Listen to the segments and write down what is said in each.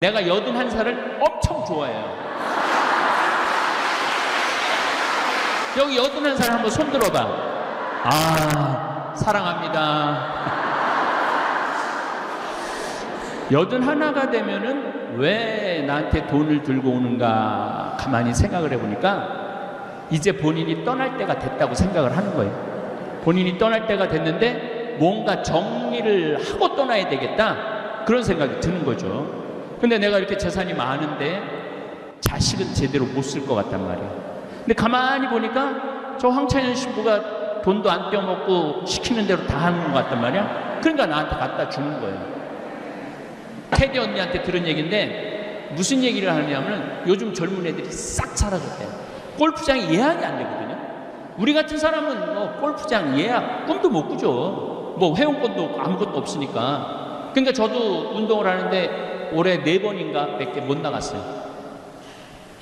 내가 81살을 엄청 좋아해요. 여기 81살 한번 손 들어봐. 아, 사랑합니다. 81가 되면은 왜 나한테 돈을 들고 오는가 가만히 생각을 해보니까 이제 본인이 떠날 때가 됐다고 생각을 하는 거예요. 본인이 떠날 때가 됐는데 뭔가 정리를 하고 떠나야 되겠다, 그런 생각이 드는 거죠. 근데 내가 이렇게 재산이 많은데 자식은 제대로 못 쓸 것 같단 말이에요. 근데 가만히 보니까 저 황창현 신부가 돈도 안 떼어먹고 시키는 대로 다 하는 것 같단 말이야. 그러니까 나한테 갖다 주는 거예요. 테디 언니한테 들은 얘기인데 무슨 얘기를 하냐면 요즘 젊은 애들이 싹 사라졌대요. 골프장이 예약이 안 되거든요. 우리 같은 사람은 뭐 골프장 예약 꿈도 못 꾸죠. 뭐 회원권도 아무것도 없으니까. 그러니까 저도 운동을 하는데 올해 4번인가 몇 개 못 나갔어요.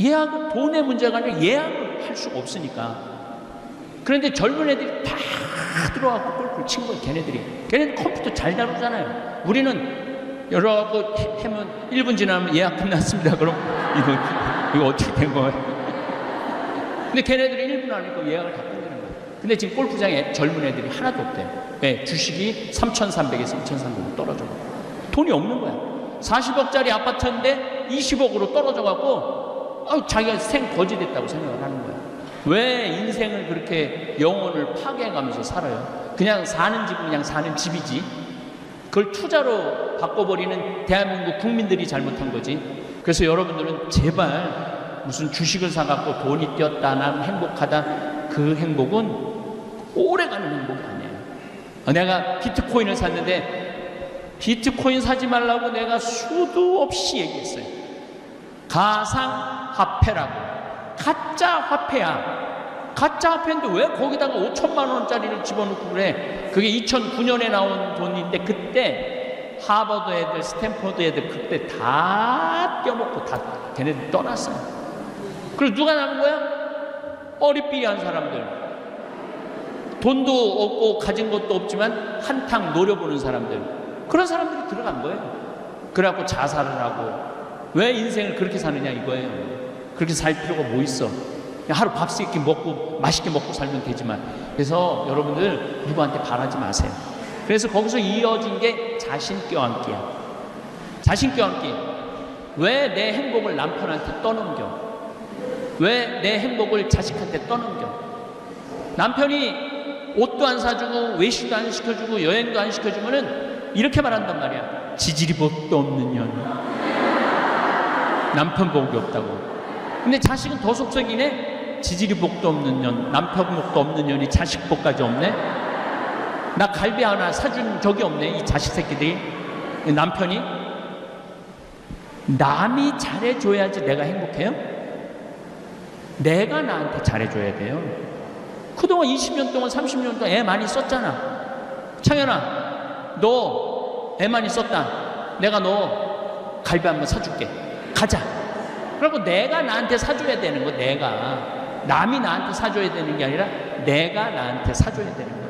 예약은 돈의 문제가 아니라 예약을 할 수가 없으니까. 그런데 젊은 애들이 다 들어와서 골프를 친 거예요. 걔네들은 컴퓨터 잘 다루잖아요. 우리는 열어갖고 하면 1분 지나면 예약 끝났습니다. 그럼 이거 어떻게 된 거예요? 근데 걔네들이 1분 안에 예약을 다 끝내는 거예요. 근데 지금 골프장에 젊은 애들이 하나도 없대요. 네, 주식이 3,300에서 2,300으로 떨어져. 돈이 없는 거야. 40억짜리 아파트인데 20억으로 떨어져갖고 자기가 생거지 됐다고 생각을 하는 거야. 왜 인생을 그렇게 영혼을 파괴해가면서 살아요? 그냥 사는 집은 그냥 사는 집이지, 그걸 투자로 바꿔버리는 대한민국 국민들이 잘못한 거지. 그래서 여러분들은 제발 무슨 주식을 사갖고 돈이 뛰었다, 난 행복하다, 그 행복은 오래가는 행복이 아니에요. 내가 비트코인을 샀는데 비트코인 사지 말라고 내가 수도 없이 얘기했어요. 가상화폐라고. 가짜 화폐야. 가짜 화폐인데 왜 거기다가 5천만 원짜리를 집어넣고 그래? 그게 2009년에 나온 돈인데 그때 하버드 애들, 스탠퍼드 애들 그때 다 떼어먹고 다 걔네들 떠났어요. 그리고 누가 남은 거야? 어리삐리한 사람들. 돈도 없고 가진 것도 없지만 한탕 노려보는 사람들. 그런 사람들이 들어간 거예요. 그래갖고 자살을 하고. 왜 인생을 그렇게 사느냐 이거예요. 그렇게 살 필요가 뭐 있어? 하루 밥 3끼 먹고 맛있게 먹고 살면 되지만. 그래서 여러분들 누구한테 바라지 마세요. 그래서 거기서 이어진 게 자신 껴안기야. 자신 껴안기. 왜 내 행복을 남편한테 떠넘겨? 왜 내 행복을 자식한테 떠넘겨? 남편이 옷도 안 사주고 외식도 안 시켜주고 여행도 안 시켜주면은 이렇게 말한단 말이야. 지지리 복도 없는 년. 남편 복이 없다고. 근데 자식은 더 속썩이네. 지지리 복도 없는 년, 남편 복도 없는 년이 자식 복까지 없네. 나 갈비 하나 사준 적이 없네. 이 자식 새끼들이. 남편이 남이 잘해줘야지 내가 행복해요. 내가 나한테 잘해줘야 돼요. 그동안 20년 동안 30년 동안 애 많이 썼잖아. 창현아, 너 애 많이 썼다. 내가 너 갈비 한번 사줄게. 가자. 그리고 내가 나한테 사줘야 되는 거. 내가. 남이 나한테 사줘야 되는 게 아니라 내가 나한테 사줘야 되는 거예요.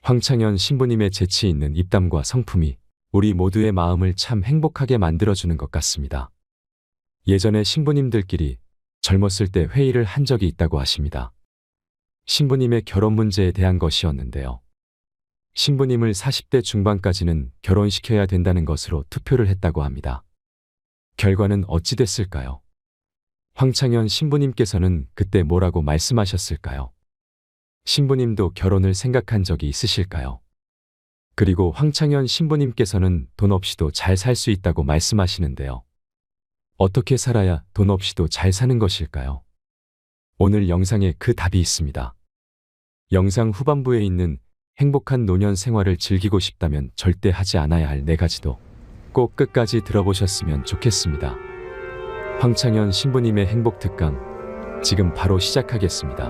황창현 신부님의 재치 있는 입담과 성품이 우리 모두의 마음을 참 행복하게 만들어주는 것 같습니다. 예전에 신부님들끼리 젊었을 때 회의를 한 적이 있다고 하십니다. 신부님의 결혼 문제에 대한 것이었는데요. 신부님을 40대 중반까지는 결혼시켜야 된다는 것으로 투표를 했다고 합니다. 결과는 어찌 됐을까요? 황창현 신부님께서는 그때 뭐라고 말씀하셨을까요? 신부님도 결혼을 생각한 적이 있으실까요? 그리고 황창현 신부님께서는 돈 없이도 잘 살 수 있다고 말씀하시는데요. 어떻게 살아야 돈 없이도 잘 사는 것일까요? 오늘 영상에 그 답이 있습니다. 영상 후반부에 있는 행복한 노년 생활을 즐기고 싶다면 절대 하지 않아야 할 4가지도 꼭 끝까지 들어보셨으면 좋겠습니다. 황창현 신부님의 행복 특강 지금 바로 시작하겠습니다.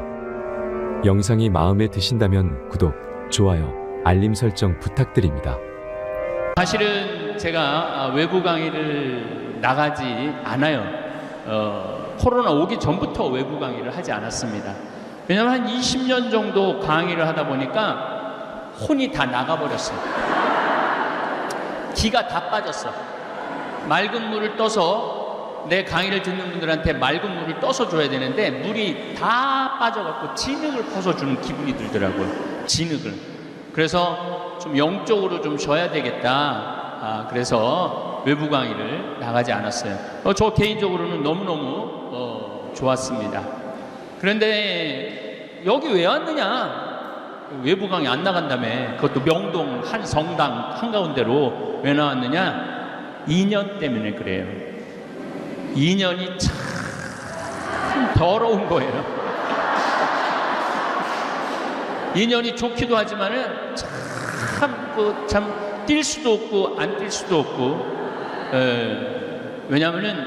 영상이 마음에 드신다면 구독, 좋아요, 알림 설정 부탁드립니다. 사실은 제가 외부 강의를 나가지 않아요. 코로나 오기 전부터 외부 강의를 하지 않았습니다. 왜냐하면 한 20년 정도 강의를 하다 보니까 혼이 다 나가버렸어요. 기가 다 빠졌어. 맑은 물을 떠서 내 강의를 듣는 분들한테 맑은 물을 떠서 줘야 되는데 물이 다 빠져갖고 진흙을 퍼서 주는 기분이 들더라고요. 진흙을. 그래서 좀 영적으로 좀 쉬어야 되겠다. 그래서 외부 강의를 나가지 않았어요. 저 개인적으로는 너무너무 좋았습니다. 그런데 여기 왜 왔느냐? 외부 강의 안 나간다며. 그것도 명동 한 성당 한가운데로 왜 나왔느냐? 2년 때문에 그래요. 2년이 참 더러운 거예요. 2년이 좋기도 하지만은 참 뛸 수도 없고 안 뛸 수도 없고. 왜냐하면은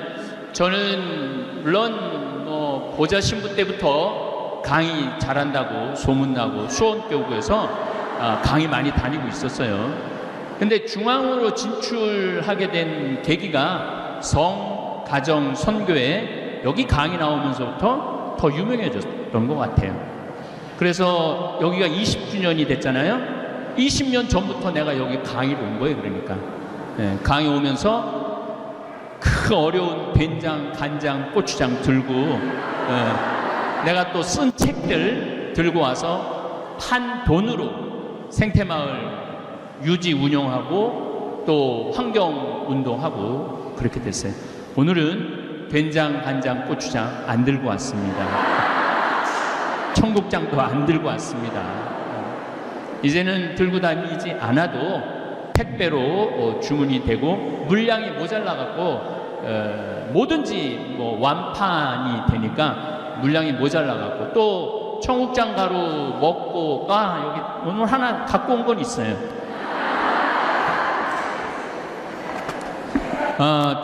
저는 물론 뭐 보좌 신부 때부터 강의 잘한다고 소문나고 수원교구에서 강의 많이 다니고 있었어요. 근데 중앙으로 진출하게 된 계기가 성, 가정, 선교회 여기 강의 나오면서부터 더 유명해졌던 것 같아요. 그래서 여기가 20주년이 됐잖아요. 20년 전부터 내가 여기 강의를 온 거예요. 그러니까 강의 오면서 그 어려운 된장, 간장, 고추장 들고 내가 또 쓴 책들 들고 와서 판 돈으로 생태마을 유지 운영하고 또 환경운동하고 그렇게 됐어요. 오늘은 된장, 간장, 고추장 안 들고 왔습니다. 청국장도 안 들고 왔습니다. 이제는 들고 다니지 않아도 택배로 주문이 되고 물량이 모자라갖고 뭐든지 뭐 완판이 되니까 물량이 모자라갖고 또 청국장 가루 먹고 여기 오늘 하나 갖고 온 건 있어요.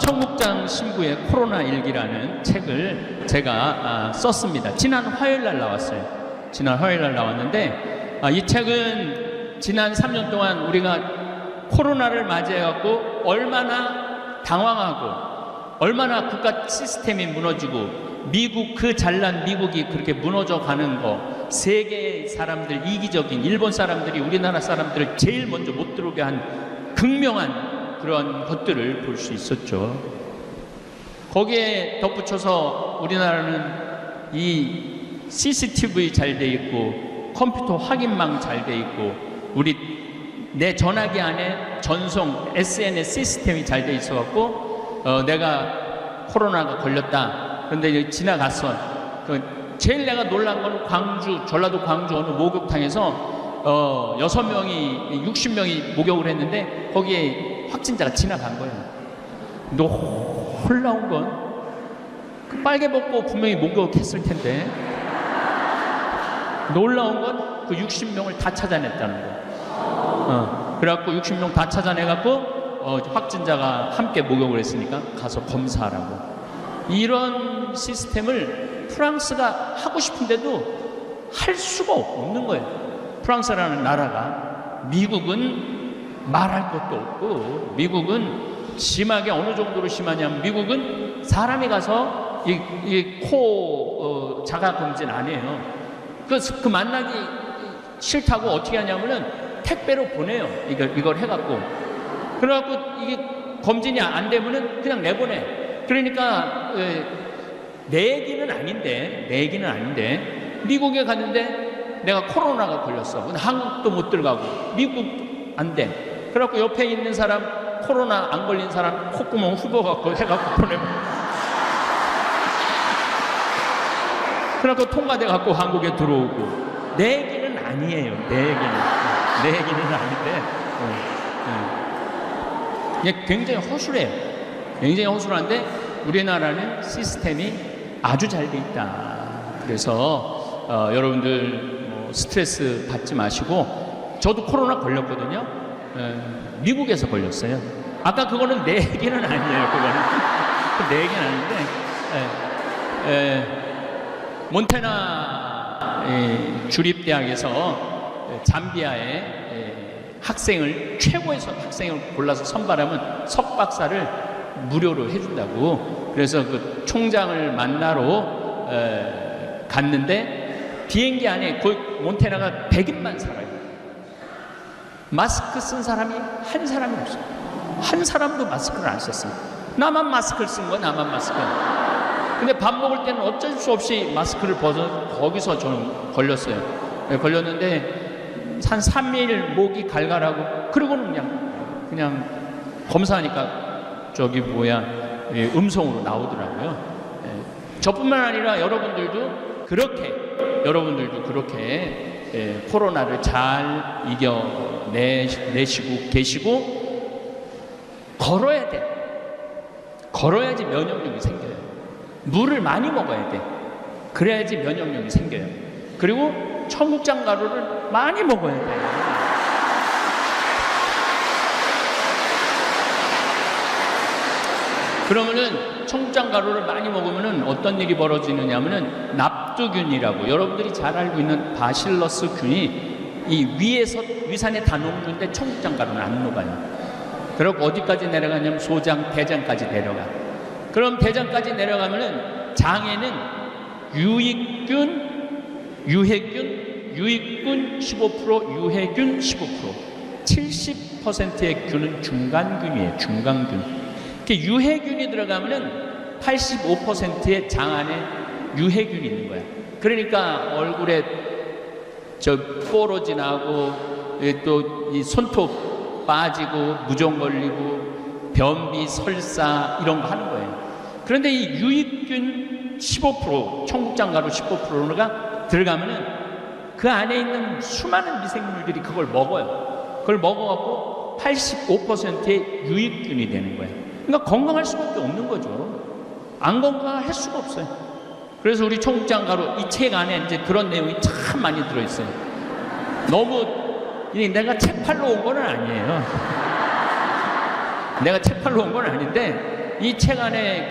청국장 신부의 코로나 일기라는 책을 제가 썼습니다. 지난 화요일 날 나왔어요. 지난 화요일 날 나왔는데 이 책은 지난 3년 동안 우리가 코로나를 맞이해갖고 얼마나 당황하고 얼마나 국가 시스템이 무너지고 미국 그 잘난 미국이 그렇게 무너져 가는 거 세계 사람들 이기적인 일본 사람들이 우리나라 사람들을 제일 먼저 못 들어오게 한 극명한 그런 것들을 볼 수 있었죠. 거기에 덧붙여서 우리나라는 이 CCTV 잘 돼 있고 컴퓨터 확인망 잘 돼 있고 내 전화기 안에 전송 SNS 시스템이 잘 돼 있어 갖고 내가 코로나가 걸렸다. 그런데 이제 지나갔어. 제일 내가 놀란 건 전라도 광주 어느 목욕탕에서 6명이 60명이 목욕을 했는데 거기에 확진자가 지나간 거예요. 놀라운 건 그 빨개 벗고 분명히 목욕했을 텐데 놀라운 건 그 60명을 다 찾아냈다는 거예요. 그래갖고 60명 다 찾아내갖고 확진자가 함께 목욕을 했으니까 가서 검사하라고. 이런 시스템을 프랑스가 하고 싶은데도 할 수가 없는 거예요. 프랑스라는 나라가. 미국은 말할 것도 없고 미국은 심하게 어느 정도로 심하냐면 미국은 사람이 가서 코 자가 검진 안 해요. 그 만나기 싫다고 어떻게 하냐면은 택배로 보내요. 이걸 해갖고. 그래갖고 이게 검진이 안 되면은 그냥 내보내. 그러니까 내 얘기는 아닌데 미국에 갔는데 내가 코로나가 걸렸어. 근데 한국도 못 들어가고 미국도 안 돼. 그래갖고 옆에 있는 사람 코로나 안 걸린 사람 콧구멍 흡어갖고 해갖고 보내면. 그래갖고 통과돼갖고 한국에 들어오고. 내 얘기는 아니에요. 내 얘기는 아닌데 이게 굉장히 허술해요. 굉장히 허술한데 우리나라는 시스템이 아주 잘 돼 있다. 그래서 여러분들 스트레스 받지 마시고 저도 코로나 걸렸거든요. 미국에서 걸렸어요. 아까 그거는 내 얘기는 아니에요. 그거는 내 얘기는 아닌데 몬테나 주립대학에서 잠비아의 최고의 학생을 골라서 선발하면 석박사를 무료로 해준다고. 그래서 그 총장을 만나러 갔는데 비행기 안에 거의 몬테나가 100인만 살아요. 마스크 쓴 사람이 한 사람이 없어요. 한 사람도 마스크를 안 썼어요. 나만 마스크를 쓴 거야, 나만 마스크. 근데 밥 먹을 때는 어쩔 수 없이 마스크를 벗어 거기서 저는 걸렸어요. 네, 걸렸는데 한 3일 목이 갈갈하고 그러고는 그냥 검사하니까 저기 음성으로 나오더라고요. 네. 저뿐만 아니라 여러분들도 그렇게 코로나를 잘 이겨내시고 계시고 걸어야 돼. 걸어야지 면역력이 생겨요. 물을 많이 먹어야 돼. 그래야지 면역력이 생겨요. 그리고 청국장 가루를 많이 먹어야 돼. 그러면은 청국장 가루를 많이 먹으면은 어떤 일이 벌어지느냐면은 납두균이라고 여러분들이 잘 알고 있는 바실러스 균이 이 위에서 위산에 다 녹는데 청국장 가루는 안 녹아요. 그리고 어디까지 내려가냐면 소장, 대장까지 내려가. 그럼 대장까지 내려가면은 장에는 유익균 15%, 유해균 15%, 70%의 균은 중간균이에요. 중간균. 유해균이 들어가면은 85%의 장 안에 유해균이 있는 거야. 그러니까 얼굴에 뽀로지 나고 또 이 손톱 빠지고 무좀 걸리고 변비, 설사 이런 거 하는 거예요. 그런데 이 유익균 15%, 청국장 가루 15%가 들어가면은 그 안에 있는 수많은 미생물들이 그걸 먹어요. 그걸 먹어갖고 85%의 유익균이 되는 거예요. 그러니까 건강할 수밖에 없는 거죠. 안 건강할 수가 없어요. 그래서 우리 청국장 가루 이 책 안에 이제 그런 내용이 참 많이 들어있어요. 너무 내가 책 팔러 온 건 아니에요. 내가 책 팔러 온 건 아닌데 이 책 안에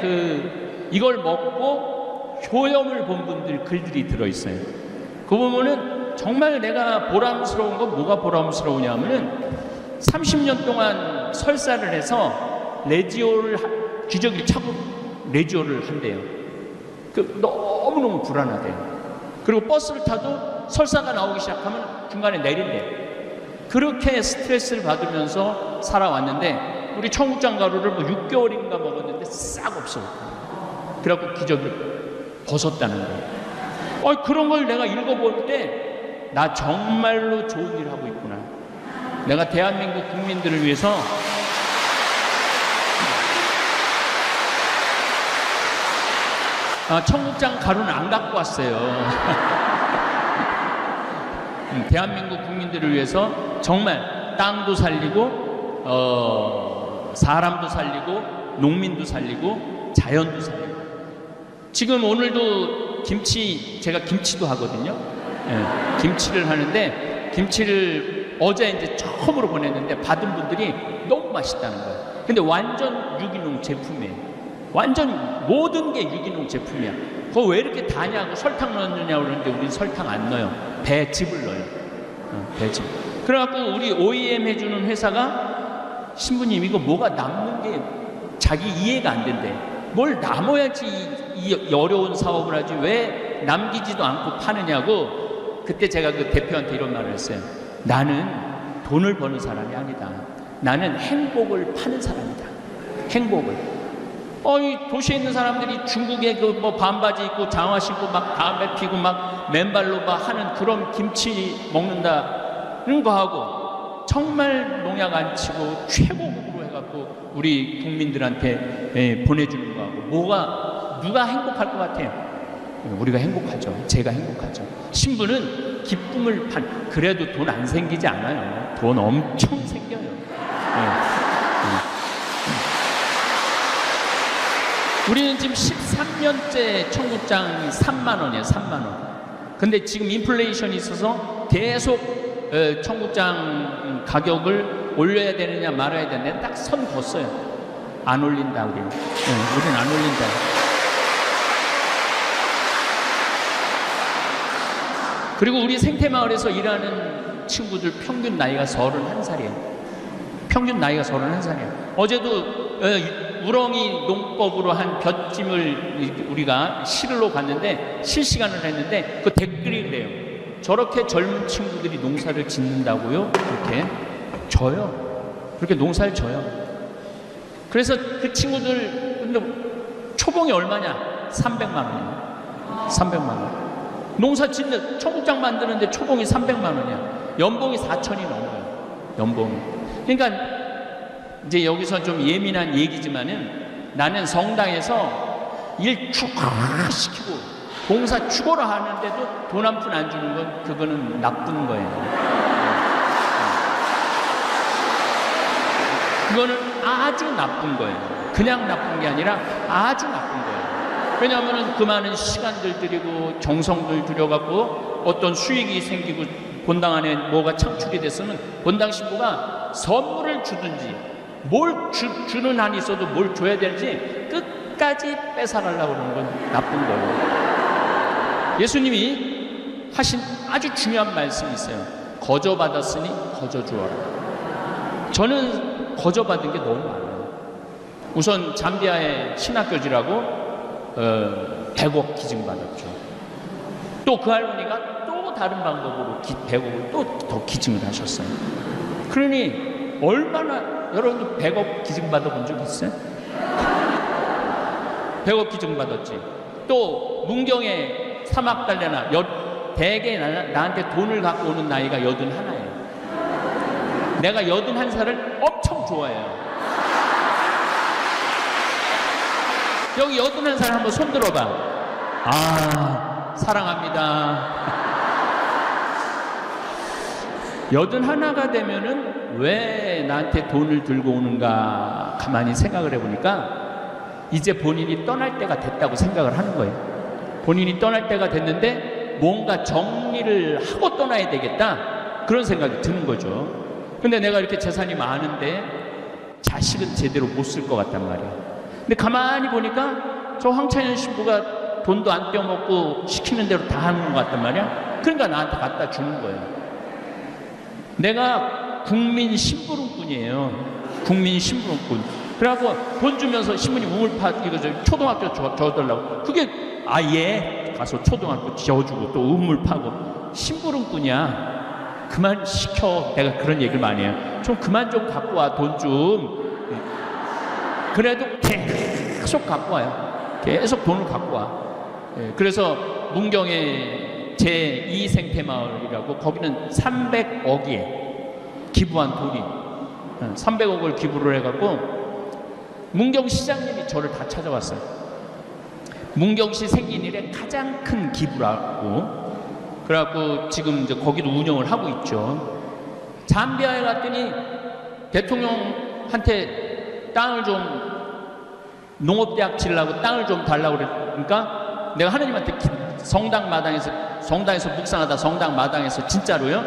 이걸 먹고 효염을 본 분들 글들이 들어있어요. 그 보면은 정말 내가 보람스러운 건 뭐가 보람스러우냐면은 30년 동안 설사를 해서 기저귀를 차고 레지오를 한대요. 너무너무 불안하대요. 그리고 버스를 타도 설사가 나오기 시작하면 중간에 내린대. 그렇게 스트레스를 받으면서 살아왔는데 우리 청국장 가루를 6개월인가 먹었는데 싹 없어. 그래갖고 기저귀를 벗었다는 거예요. 그런 걸 내가 읽어볼 때 나 정말로 좋은 일을 하고 있구나. 내가 대한민국 국민들을 위해서 청국장 가루는 안 갖고 왔어요. 대한민국 국민들을 위해서 정말 땅도 살리고 사람도 살리고 농민도 살리고 자연도 살리고. 지금 오늘도 제가 김치도 하거든요. 김치를 하는데 김치를 어제 이제 처음으로 보냈는데 받은 분들이 너무 맛있다는 거예요. 근데 완전 유기농 제품이에요. 완전 모든 게 유기농 제품이야. 그거 왜 이렇게 다냐고 설탕 넣느냐고 그러는데 우리는 설탕 안 넣어요. 배즙을 넣어요. 배즙. 그래갖고 우리 OEM 해주는 회사가 신부님 이거 뭐가 남는 게 자기 이해가 안 된대. 뭘 남아야지 이 어려운 사업을 하지 왜 남기지도 않고 파느냐고. 그때 제가 그 대표한테 이런 말을 했어요. 나는 돈을 버는 사람이 아니다. 나는 행복을 파는 사람이다. 행복을. 이 도시에 있는 사람들이 중국에 반바지 입고 장화 신고 막 담배 피고 막 맨발로 막 하는 그런 김치 먹는다는 거하고 정말 농약 안 치고 최고급으로 해갖고 우리 국민들한테 보내주는 거하고 누가 행복할 것 같아요? 우리가 행복하죠. 제가 행복하죠. 신부는 기쁨을 그래도 돈 안 생기지 않아요. 돈 엄청 생겨요. 우리는 지금 13년째 청국장 3만 원이에요. 3만 원. 근데 지금 인플레이션이 있어서 계속 청국장 가격을 올려야 되느냐 말아야 되느냐 딱 선 걷어요. 안 올린다 우리는. 우리는 안 올린다. 그리고 우리 생태마을에서 일하는 친구들 평균 나이가 31살이에요. 평균 나이가 31살이에요. 어제도 우렁이 농법으로 한 볏찜을 우리가 실으러 갔는데 실시간을 했는데 그 댓글이 그래요. 저렇게 젊은 친구들이 농사를 짓는다고요? 그렇게 져요. 그렇게 농사를 져요. 그래서 그 친구들 근데 초봉이 얼마냐? 300만 원이야. 300만 원. 농사 짓는 청국장 만드는데 초봉이 300만 원이야. 연봉이 4천이 넘어요. 연봉이. 그러니까 이제 여기서 좀 예민한 얘기지만은 나는 성당에서 일 축하시키고 봉사 죽어라 하는데도 돈 한 푼 안 주는 건 그거는 나쁜 거예요. 그거는 아주 나쁜 거예요. 그냥 나쁜 게 아니라 아주 나쁜 거예요. 왜냐하면 그 많은 시간들 들이고 정성들 들여갖고 어떤 수익이 생기고 본당 안에 뭐가 창출이 됐으면 본당 신부가 선물을 주든지 뭘 주는 한이 있어도 뭘 줘야 될지 끝까지 뺏어가려고 그러는 건 나쁜 거예요. 예수님이 하신 아주 중요한 말씀이 있어요. 거저 받았으니 거저 주어라. 저는 거저 받은 게 너무 많아요. 우선 잠비아의 신학교지라고 100억 기증 받았죠. 또 그 할머니가 또 다른 방법으로 100억을 또 더 기증을 하셨어요. 그러니 얼마나 여러분도 100억 기증 받아본 적 있어요? 100억 기증 받았지. 또 문경의 사막달래나 대개 나한테 돈을 갖고 오는 나이가 81이에요. 내가 81살을 엄청 좋아해요. 여기 81살 한번 손 들어봐. 아, 사랑합니다. 81가 되면은 왜 나한테 돈을 들고 오는가 가만히 생각을 해보니까 이제 본인이 떠날 때가 됐다고 생각을 하는 거예요. 본인이 떠날 때가 됐는데 뭔가 정리를 하고 떠나야 되겠다 그런 생각이 드는 거죠. 근데 내가 이렇게 재산이 많은데 자식은 제대로 못 쓸 것 같단 말이야. 근데 가만히 보니까 저 황찬현 신부가 돈도 안 떼어먹고 시키는 대로 다 하는 것 같단 말이야. 그러니까 나한테 갖다 주는 거예요. 내가 국민 심부름꾼이에요. 국민 심부름꾼. 그래갖고 돈 주면서 신부님 우물파 이거 초등학교 줘달라고. 그게 아예 가서 초등학교 지어주고 또 우물 파고 심부름꾼이야. 그만 시켜. 내가 그런 얘기를 많이 해요. 좀 그만 좀 갖고 와. 돈 좀. 그래도 계속 갖고 와요. 계속 돈을 갖고 와. 그래서 문경의 제2생태마을이라고 거기는 300억에 기부한 돈이 300억을 기부를 해갖고 문경시장님이 저를 다 찾아왔어요. 문경시 생긴 일에 가장 큰 기부라고. 그래갖고 지금 이제 거기도 운영을 하고 있죠. 잠비아에 갔더니 대통령한테 땅을 좀 농업대학 지으려고 땅을 좀 달라고 그러니까 내가 하느님한테 성당 마당에서 묵상하다 성당 마당에서 진짜로요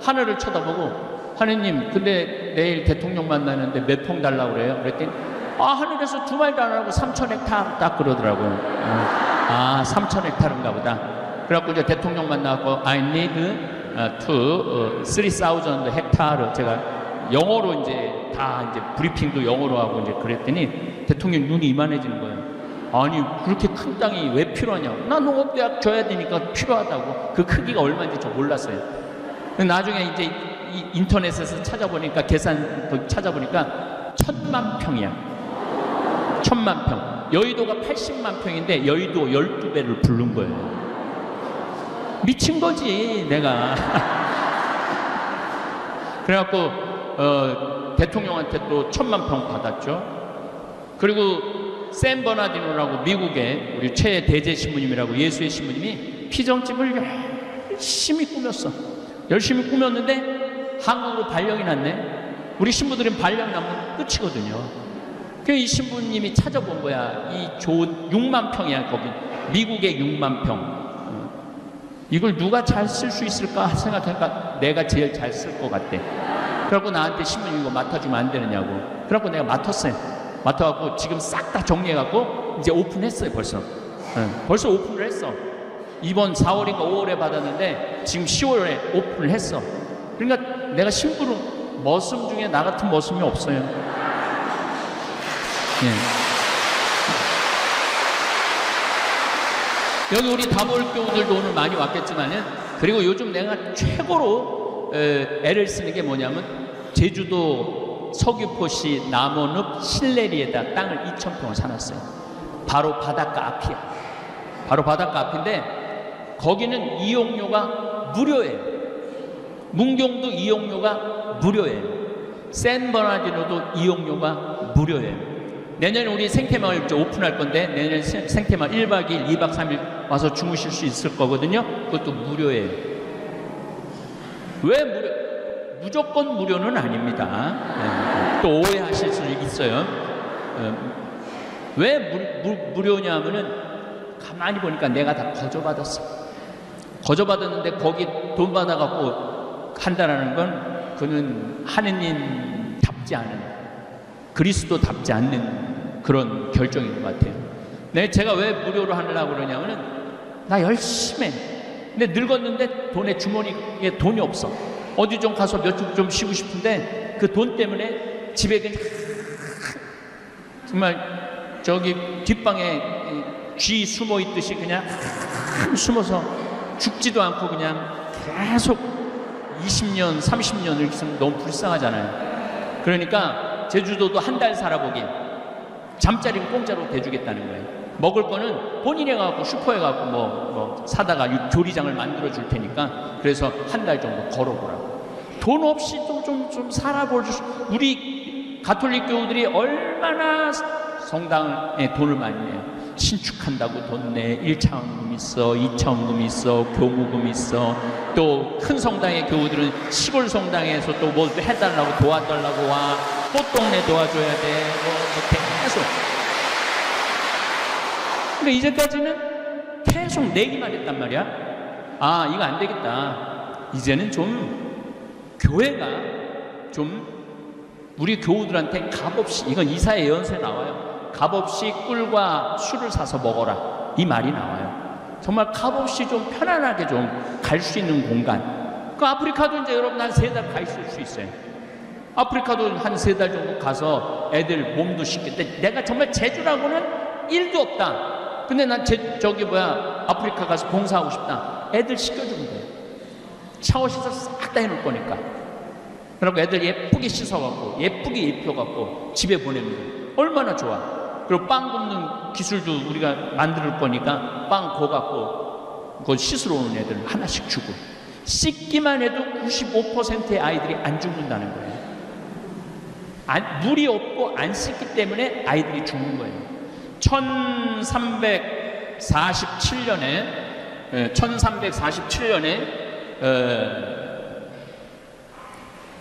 하늘을 쳐다보고 하느님 근데 내일 대통령 만나는데 몇 평 달라고 그래요? 그랬더니 하늘에서 두 말도 안 하고 3,000헥타르 딱 그러더라고요. 3,000헥타르인가 보다. 그래갖고 이제 대통령 만나고 I need to 3,000 헥타르 제가 영어로 이제 다 이제 브리핑도 영어로 하고 이제 그랬더니 대통령 눈이 이만해지는 거예요. 아니 그렇게 큰 땅이 왜 필요하냐고. 나 농업대학 줘야 되니까 필요하다고. 그 크기가 얼마인지 저 몰랐어요. 나중에 이제 인터넷에서 찾아보니까 계산 찾아보니까 1,000만 평이야. 1,000만 평. 여의도가 80만 평인데 여의도 12배를 부른 거예요. 미친 거지 내가. 그래갖고 대통령한테 또 1,000만 평 받았죠. 그리고 샌 버나디노라고 미국의 우리 최 대제 신부님이라고 예수의 신부님이 피정집을 열심히 꾸몄어. 열심히 꾸몄는데 한국으로 발령이 났네. 우리 신부들은 발령 나면 끝이거든요. 그래서 이 신부님이 찾아본 거야. 이 좋은 6만 평이야 거기. 미국의 6만 평. 이걸 누가 잘 쓸 수 있을까 생각하니까 내가 제일 잘 쓸 것 같대. 그래갖고 나한테 신부님 이거 맡아주면 안 되느냐고. 그래갖고 내가 맡았어요. 맡아갖고 지금 싹 다 정리해갖고 이제 오픈했어요 벌써. 벌써 오픈을 했어. 이번 4월인가 5월에 받았는데 지금 10월에 오픈을 했어. 그러니까 내가 심부름 머슴 중에 나 같은 머슴이 없어요. 여기 우리 다몰교우들도 오늘 많이 왔겠지만은 그리고 요즘 내가 최고로 애를 쓰는 게 뭐냐면 제주도 서귀포시 남원읍 신내리에다 땅을 2,000평을 사놨어요. 바로 바닷가 앞이야. 바로 바닷가 앞인데 거기는 이용료가 무료예요. 문경도 이용료가 무료예요. 샌버나디노도 이용료가 무료예요. 내년에 우리 생태마을 이제 오픈할 건데 내년 생태마을 1박 2일, 2박 3일 와서 주무실 수 있을 거거든요. 그것도 무료예요. 왜 무료? 무조건 무료는 아닙니다. 네. 또 오해하실 수 있어요. 왜 무료냐 하면은 가만히 보니까 내가 다 거저받았어. 거저받았는데 거기 돈 받아갖고 한다라는 건 그는 하느님답지 않은, 그리스도답지 않는 그런 결정인 것 같아요. 네, 제가 왜 무료로 하려고 그러냐면은 나 열심히 해. 근데 늙었는데 돈에 주머니에 돈이 없어. 어디 좀 가서 몇 주 좀 쉬고 싶은데 그 돈 때문에 집에 그냥 정말 저기 뒷방에 쥐 숨어 있듯이 그냥 숨어서 죽지도 않고 그냥 계속 20년, 30년을 있으면 너무 불쌍하잖아요. 그러니까 제주도도 한 달 살아보기, 잠자리는 공짜로 대주겠다는 거예요. 먹을 거는 본인이 가고 슈퍼에 가고 뭐 사다가 조리장을 만들어 줄 테니까 그래서 한 달 정도 걸어보라고. 돈 없이도 좀 살아볼 수. 우리 가톨릭 교우들이 얼마나 성당에 돈을 많이 내요. 신축한다고 돈 내. 1차원금 있어, 2차원금 있어, 교무금 있어. 또 큰 성당의 교우들은 시골 성당에서 또 뭐 해달라고 도와달라고 와. 꽃동네 도와줘야 돼. 계속. 근데 이제까지는 계속 내기만 했단 말이야. 아, 이거 안 되겠다. 이제는 좀 교회가 좀 우리 교우들한테 값없이, 이건 이사야 예언서에 나와요. 값없이 꿀과 술을 사서 먹어라, 이 말이 나와요. 정말 값없이 좀 편안하게 좀 갈 수 있는 공간. 그 아프리카도 이제 여러분 한 3달 가 있을 수 있어요. 아프리카도 한 3달 정도 가서 애들 몸도 씻겠대. 내가 정말 제주라고는 1도 없다. 근데 난 아프리카 가서 봉사하고 싶다. 애들 씻겨주면 돼. 샤워 시설 싹 다 해놓을 거니까. 그리고 애들 예쁘게 씻어갖고 예쁘게 입혀갖고 집에 보내면 돼. 얼마나 좋아. 그리고 빵 굽는 기술도 우리가 만들 거니까 빵 구워갖고 그거 씻으러 오는 애들 하나씩 주고. 씻기만 해도 95%의 아이들이 안 죽는다는 거예요. 물이 없고 안 씻기 때문에 아이들이 죽는 거예요. 1347년에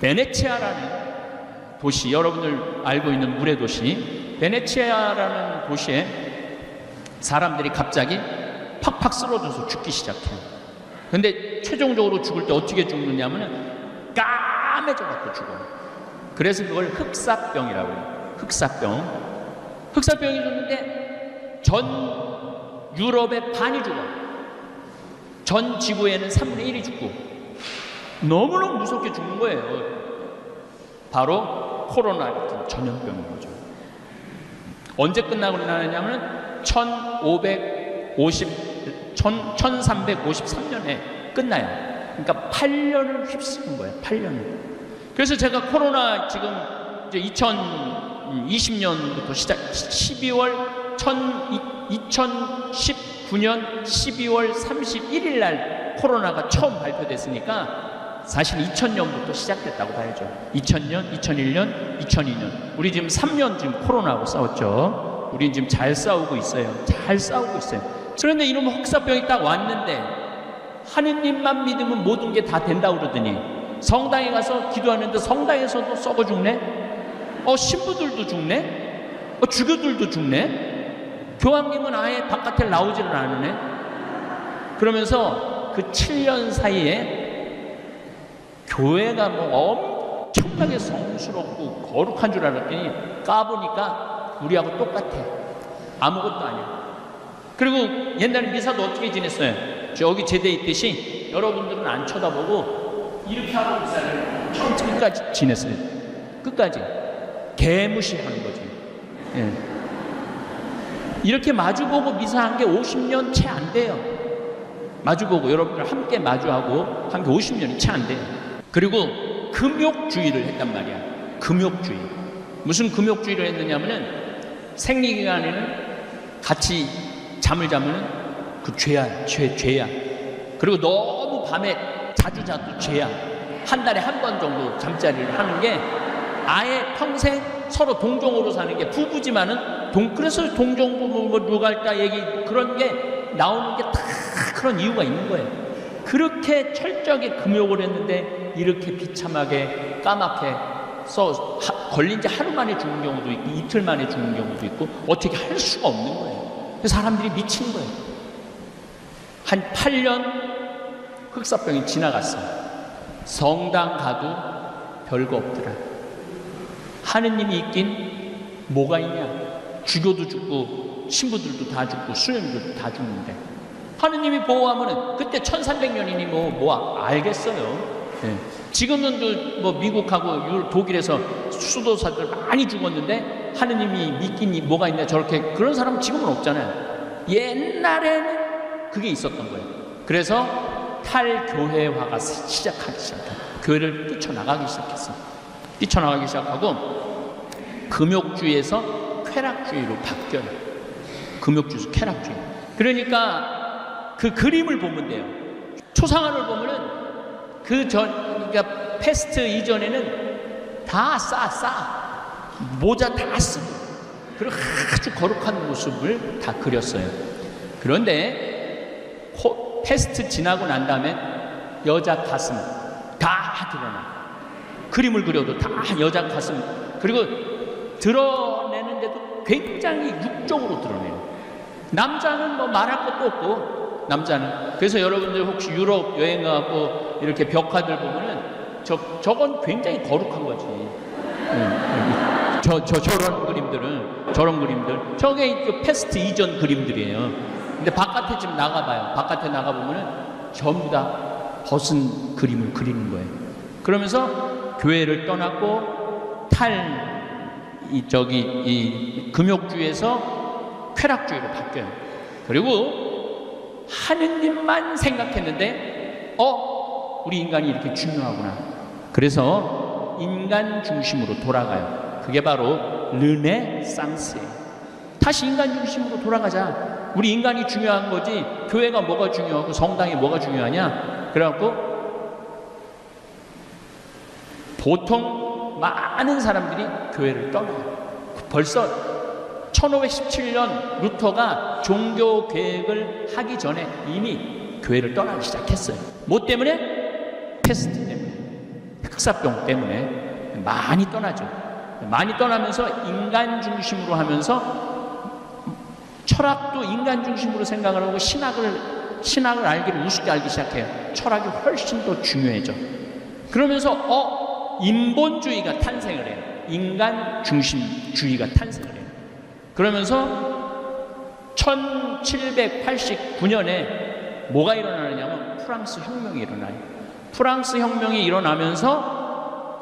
베네치아라는 도시, 여러분들 알고 있는 물의 도시 베네치아라는 도시에 사람들이 갑자기 팍팍 쓰러져서 죽기 시작해요. 근데 최종적으로 죽을 때 어떻게 죽느냐면 까매져 갖고 죽어요. 그래서 그걸 흑사병이라고 해요. 흑사병이 죽는데 전 유럽의 반이 죽어. 전 지구에는 3분의 1이 죽고 너무너무 무섭게 죽는 거예요. 바로 코로나 같은 전염병인 거죠. 언제 끝나고 나냐면 1353년에 끝나요. 그러니까 8년을 휩쓰는 거예요. 8년을. 그래서 제가 코로나 지금 이제 2020년부터 시작 2019년 12월 31일 날 코로나가 처음 발표됐으니까 사실 2000년부터 시작됐다고 봐야죠. 2000년, 2001년, 2002년. 우리 지금 3년 지금 코로나하고 싸웠죠. 우리 지금 잘 싸우고 있어요. 잘 싸우고 있어요. 그런데 이놈 흑사병이 딱 왔는데 하느님만 믿으면 모든 게 다 된다고 그러더니 성당에 가서 기도하는데 성당에서도 썩어 죽네? 신부들도 죽네? 주교들도 죽네? 교황님은 아예 바깥에 나오지를 않으네? 그러면서 그 7년 사이에 교회가 뭐 엄청나게 성스럽고 거룩한 줄 알았더니 까보니까 우리하고 똑같아. 아무것도 아니야. 그리고 옛날에 미사도 어떻게 지냈어요? 저기 제대 있듯이 여러분들은 안 쳐다보고 이렇게 하고 미사를 끝까지 지냈어요. 끝까지. 개무시하는 거지. 예. 이렇게 마주보고 미사한 게 50년 채 안 돼요. 마주보고 여러분들 함께 마주하고 한 게 50년이 채 안 돼요. 그리고 금욕주의를 했단 말이야. 금욕주의. 무슨 금욕주의를 했느냐면은 생리기간에는 같이 잠을 자면은 그 죄야. 그리고 너무 밤에 자주 자도 죄야. 한 달에 한 번 정도 잠자리를 하는 게 아예 평생 서로 동종으로 사는 게 부부지만은 그래서 동종부부 뭐 누갈다 얘기 그런 게 나오는 게 다 그런 이유가 있는 거예요. 그렇게 철저하게 금욕을 했는데 이렇게 비참하게 까맣게 걸린 지 하루 만에 죽는 경우도 있고 이틀 만에 죽는 경우도 있고 어떻게 할 수가 없는 거예요. 그래서 사람들이 미친 거예요. 한 8년 흑사병이 지나갔어요. 성당 가도 별거 없더라. 하느님이 있긴 뭐가 있냐. 주교도 죽고 신부들도 다 죽고 수녀들도 다 죽는데 하느님이 보호하면은 그때 1300년이니 뭐 알겠어요. 네. 지금은 뭐 미국하고 독일에서 수도사들 많이 죽었는데 하느님이 믿긴 뭐가 있냐 저렇게 그런 사람은 지금은 없잖아요. 옛날에는 그게 있었던 거예요. 그래서 탈교회화가 시작하기 시작해요. 교회를 뛰쳐나가기 시작했어. 뛰쳐나가기 시작하고 금욕주의에서 쾌락주의로 바뀌어요. 금욕주의에서 쾌락주의. 그러니까 그 그림을 보면 돼요. 초상화를 보면은 그러니까 패스트 이전에는 다 모자 다 쓰고 그리고 아주 거룩한 모습을 다 그렸어요. 그런데 패스트 지나고 난 다음에 여자 가슴 다 드러나. 그림을 그려도 다 여자 가슴 그리고 드러내는데도 굉장히 육적으로 드러내요. 남자는 뭐 말할 것도 없고 남자는 그래서 여러분들 혹시 유럽 여행 가고 이렇게 벽화들 보면은 저건 굉장히 거룩한 거지. 저런 그림들 저게 패스트 이전 그림들이에요. 근데 바깥에 지금 나가봐요. 바깥에 나가보면은 전부 다 벗은 그림을 그리는 거예요. 그러면서 교회를 떠났고 이 금욕주의에서 쾌락주의로 바뀌어요. 그리고 하느님만 생각했는데 우리 인간이 이렇게 중요하구나. 그래서 인간 중심으로 돌아가요. 그게 바로 르네상스예요. 다시 인간 중심으로 돌아가자. 우리 인간이 중요한 거지 교회가 뭐가 중요하고 성당이 뭐가 중요하냐. 그래갖고 보통 많은 사람들이 교회를 떠나요. 벌써 1517년 루터가 종교 계획을 하기 전에 이미 교회를 떠나기 시작했어요. 뭐 때문에? 패스트 때문에, 흑사병 때문에 많이 떠나죠. 많이 떠나면서 인간 중심으로 하면서 철학도 인간 중심으로 생각을 하고 신학을 알기를 우습게 알기 시작해요. 철학이 훨씬 더 중요해져. 그러면서 인본주의가 탄생을 해요. 인간 중심주의가 탄생을 해요. 그러면서 1789년에 뭐가 일어나느냐면 프랑스 혁명이 일어나요. 프랑스 혁명이 일어나면서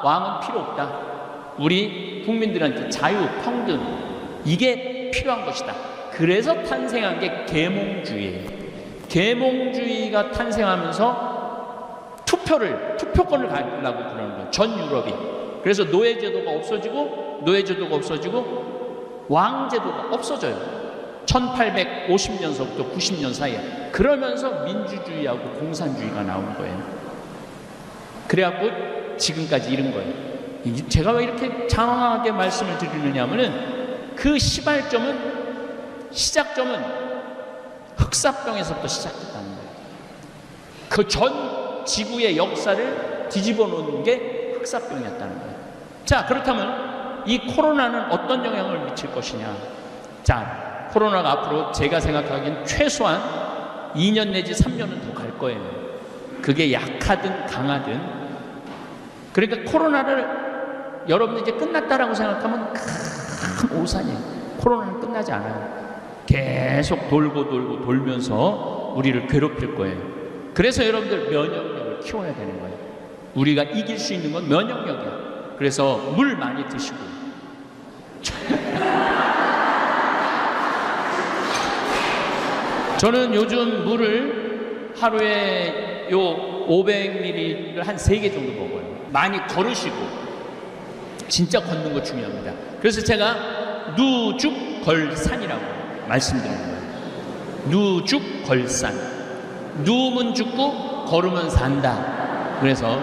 왕은 필요 없다. 우리 국민들한테 자유, 평등 이게 필요한 것이다. 그래서 탄생한 게 계몽주의예요. 계몽주의가 탄생하면서 투표권을 가지려고 그러는 거예요. 전 유럽이. 그래서 노예제도가 없어지고 왕제도가 없어져요. 1850년서부터 90년 사이에. 그러면서 민주주의하고 공산주의가 나오는 거예요. 그래갖고 지금까지 이른 거예요. 제가 왜 이렇게 장황하게 말씀을 드리느냐면은 그 시작점은 흑사병에서부터 시작됐다는 거예요. 그 전 지구의 역사를 뒤집어 놓은 게 흑사병이었다는 거예요. 자, 그렇다면 이 코로나는 어떤 영향을 미칠 것이냐. 자, 코로나가 앞으로 제가 생각하기엔 최소한 2년 내지 3년은 더 갈 거예요. 그게 약하든 강하든. 그러니까 코로나를 여러분들 이제 끝났다라고 생각하면 큰 오산이에요. 코로나는 끝나지 않아요. 계속 돌면서 우리를 괴롭힐 거예요. 그래서 여러분들 면역력을 키워야 되는 거예요. 우리가 이길 수 있는 건 면역력이에요. 그래서 물 많이 드시고 저는 요즘 물을 하루에 요 500ml를 한 3개 정도 먹어요. 많이 걸으시고 진짜 걷는 거 중요합니다. 그래서 제가 누죽걸산이라고 말씀드리는 거예요. 누죽걸산. 누우면 죽고 걸으면 산다. 그래서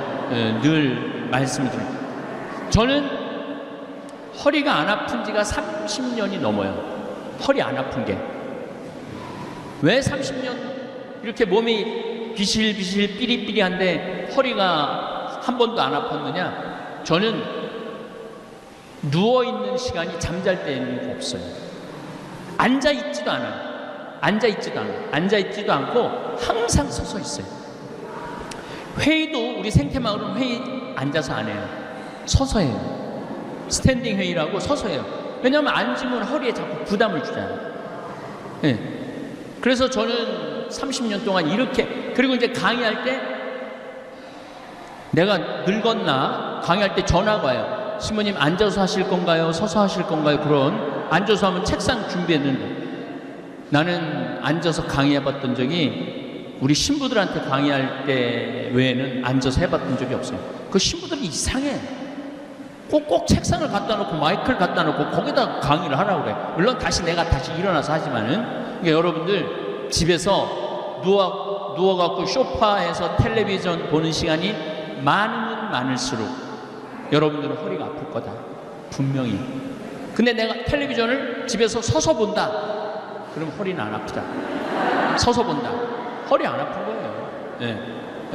늘 말씀을 드립니다. 저는 허리가 안 아픈 지가 30년이 넘어요. 허리 안 아픈 게. 왜 30년 이렇게 몸이 비실비실 삐리삐리한데 허리가 한 번도 안 아팠느냐? 저는 누워있는 시간이 잠잘 때는 없어요. 앉아있지도 않아요. 앉아있지도 않고 항상 서서 있어요. 회의도 우리 생태마을은 회의 앉아서 안 해요. 서서 해요. 스탠딩 회의라고 서서 해요. 왜냐하면 앉으면 허리에 자꾸 부담을 주잖아요. 네. 그래서 저는 30년 동안 이렇게, 그리고 이제 강의할 때 내가 늙었나 강의할 때 전화가 와요. 신부님 앉아서 하실 건가요? 서서 하실 건가요? 그런 앉아서 하면 책상 준비했는데 나는 앉아서 강의해봤던 적이 우리 신부들한테 강의할 때 외에는 앉아서 해봤던 적이 없어요. 그 신부들이 이상해. 꼭 책상을 갖다 놓고 마이크를 갖다 놓고 거기다 강의를 하라고 그래. 물론 내가 다시 일어나서 하지만은, 그러니까 여러분들 집에서 누워갖고 소파에서 텔레비전 보는 시간이 많으면 많을수록 여러분들은 허리가 아플 거다. 분명히. 근데 내가 텔레비전을 집에서 서서 본다. 그럼 허리는 안 아프다. 서서 본다. 허리 안 아픈 거예요. 네.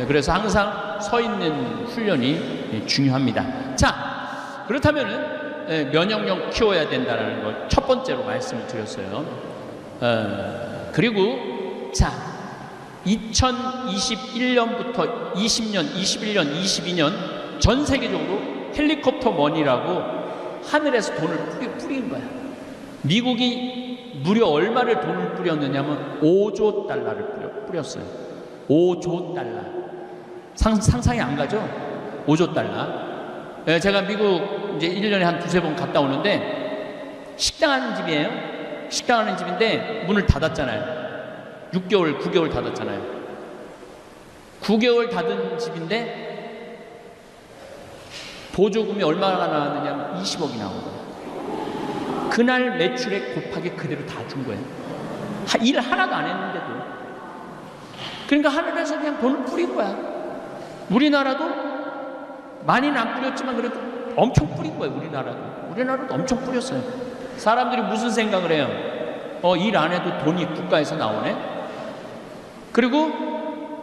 그래서 항상 서 있는 훈련이 중요합니다. 자, 그렇다면은 면역력 키워야 된다는 걸 첫 번째로 말씀을 드렸어요. 그리고 자, 2021년부터 20년, 21년, 22년 전 세계적으로 헬리콥터 머니라고 하늘에서 돈을 뿌린 거야. 미국이 무려 얼마를 돈을 뿌렸느냐면 5조 달러를 뿌렸어요. 5조 달러. 상상이 안 가죠? 5조 달러. 제가 미국 이제 1년에 한 두세 번 갔다 오는데 식당 하는 집이에요. 식당 하는 집인데 문을 닫았잖아요. 6개월, 9개월 닫았잖아요. 9개월 닫은 집인데 보조금이 얼마나 나왔느냐면 20억이 나온 거예요. 그날 매출액 곱하기 그대로 다 준 거예요. 일 하나도 안 했는데도. 그러니까 하늘에서 그냥 돈을 뿌린 거야. 우리나라도 많이는 안 뿌렸지만 그래도 엄청 뿌린 거예요. 우리나라도 엄청 뿌렸어요. 사람들이 무슨 생각을 해요? 일 안 해도 돈이 국가에서 나오네. 그리고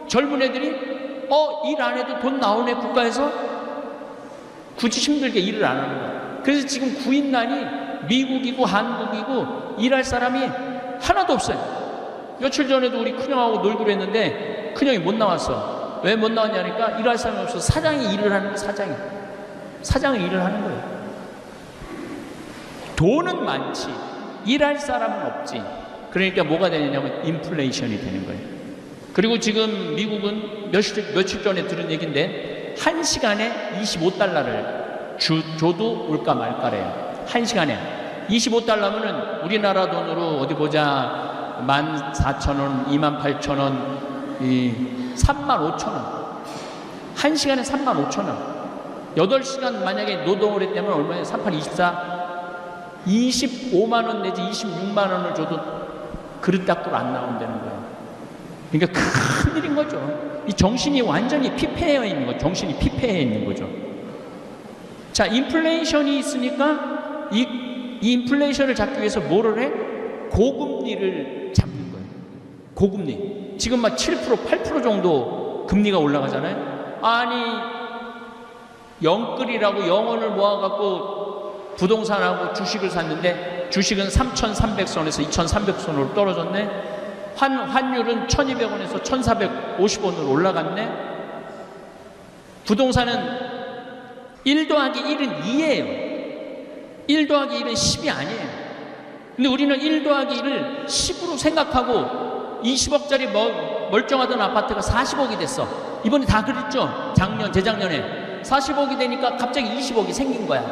젊은 애들이 일 안 해도 돈 나오네 국가에서. 굳이 힘들게 일을 안 하는 거야. 그래서 지금 구인난이 미국이고 한국이고 일할 사람이 하나도 없어요. 며칠 전에도 우리 큰형하고 놀기로 했는데 큰형이 못 나왔어. 왜 못 나왔냐니까 일할 사람이 없어서 사장이 일을 하는 거예요. 사장이 일을 하는 거예요. 돈은 많지 일할 사람은 없지. 그러니까 뭐가 되냐면 인플레이션이 되는 거예요. 그리고 지금 미국은 며칠 전에 들은 얘기인데 1시간에 25달러를 줘도 올까 말까래요. 1시간에 25달러면은 우리나라 돈으로 어디 보자 14,000원, 28,000원, 35,000원. 1시간에 35,000원. 8시간 만약에 노동을 했다면 얼마예요? 38, 24, 25만원 내지 26만원을 줘도 그릇 닦으러 안 나온다는 거예요. 그러니까 큰 일인 거죠. 이 정신이 완전히 피폐해 있는 거죠. 정신이 피폐해 있는 거죠. 자, 인플레이션이 있으니까 이 인플레이션을 잡기 위해서 뭐를 해? 고금리를 잡는 거예요. 고금리. 지금 막 7%, 8% 정도 금리가 올라가잖아요. 아니, 영끌이라고 영원을 모아갖고 부동산하고 주식을 샀는데 주식은 3,300선에서 2,300선으로 떨어졌네. 환율은 1,200원에서 1,450원으로 올라갔네. 부동산은 1 더하기 1은 2예요. 1 더하기 1은 10이 아니에요. 근데 우리는 1 더하기 1을 10으로 생각하고 20억짜리 멀쩡하던 아파트가 40억이 됐어. 이번에 다 그랬죠? 재작년에 40억이 되니까 갑자기 20억이 생긴 거야.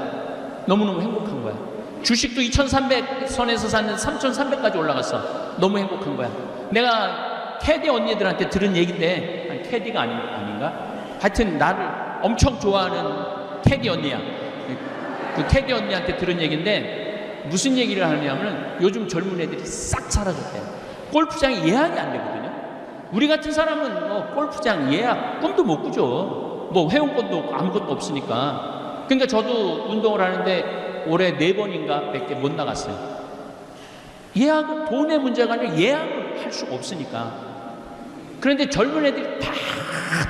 너무너무 행복한 거야. 주식도 2,300선에서 샀는데 3,300까지 올라갔어. 너무 행복한 거야. 내가 캐디 언니들한테 들은 얘기인데, 아니, 캐디가 아닌가? 하여튼 나를 엄청 좋아하는 캐디 언니야. 그 캐디 언니한테 들은 얘기인데 무슨 얘기를 하냐면 요즘 젊은 애들이 싹 사라졌대요. 골프장이 예약이 안 되거든요. 우리 같은 사람은 뭐 골프장 예약 꿈도 못 꾸죠. 뭐 회원권도 없고 아무것도 없으니까. 그러니까 저도 운동을 하는데 올해 4번인가 밖에 못 나갔어요. 예약은 돈의 문제가 아니라 예약을 할 수가 없으니까. 그런데 젊은 애들이 다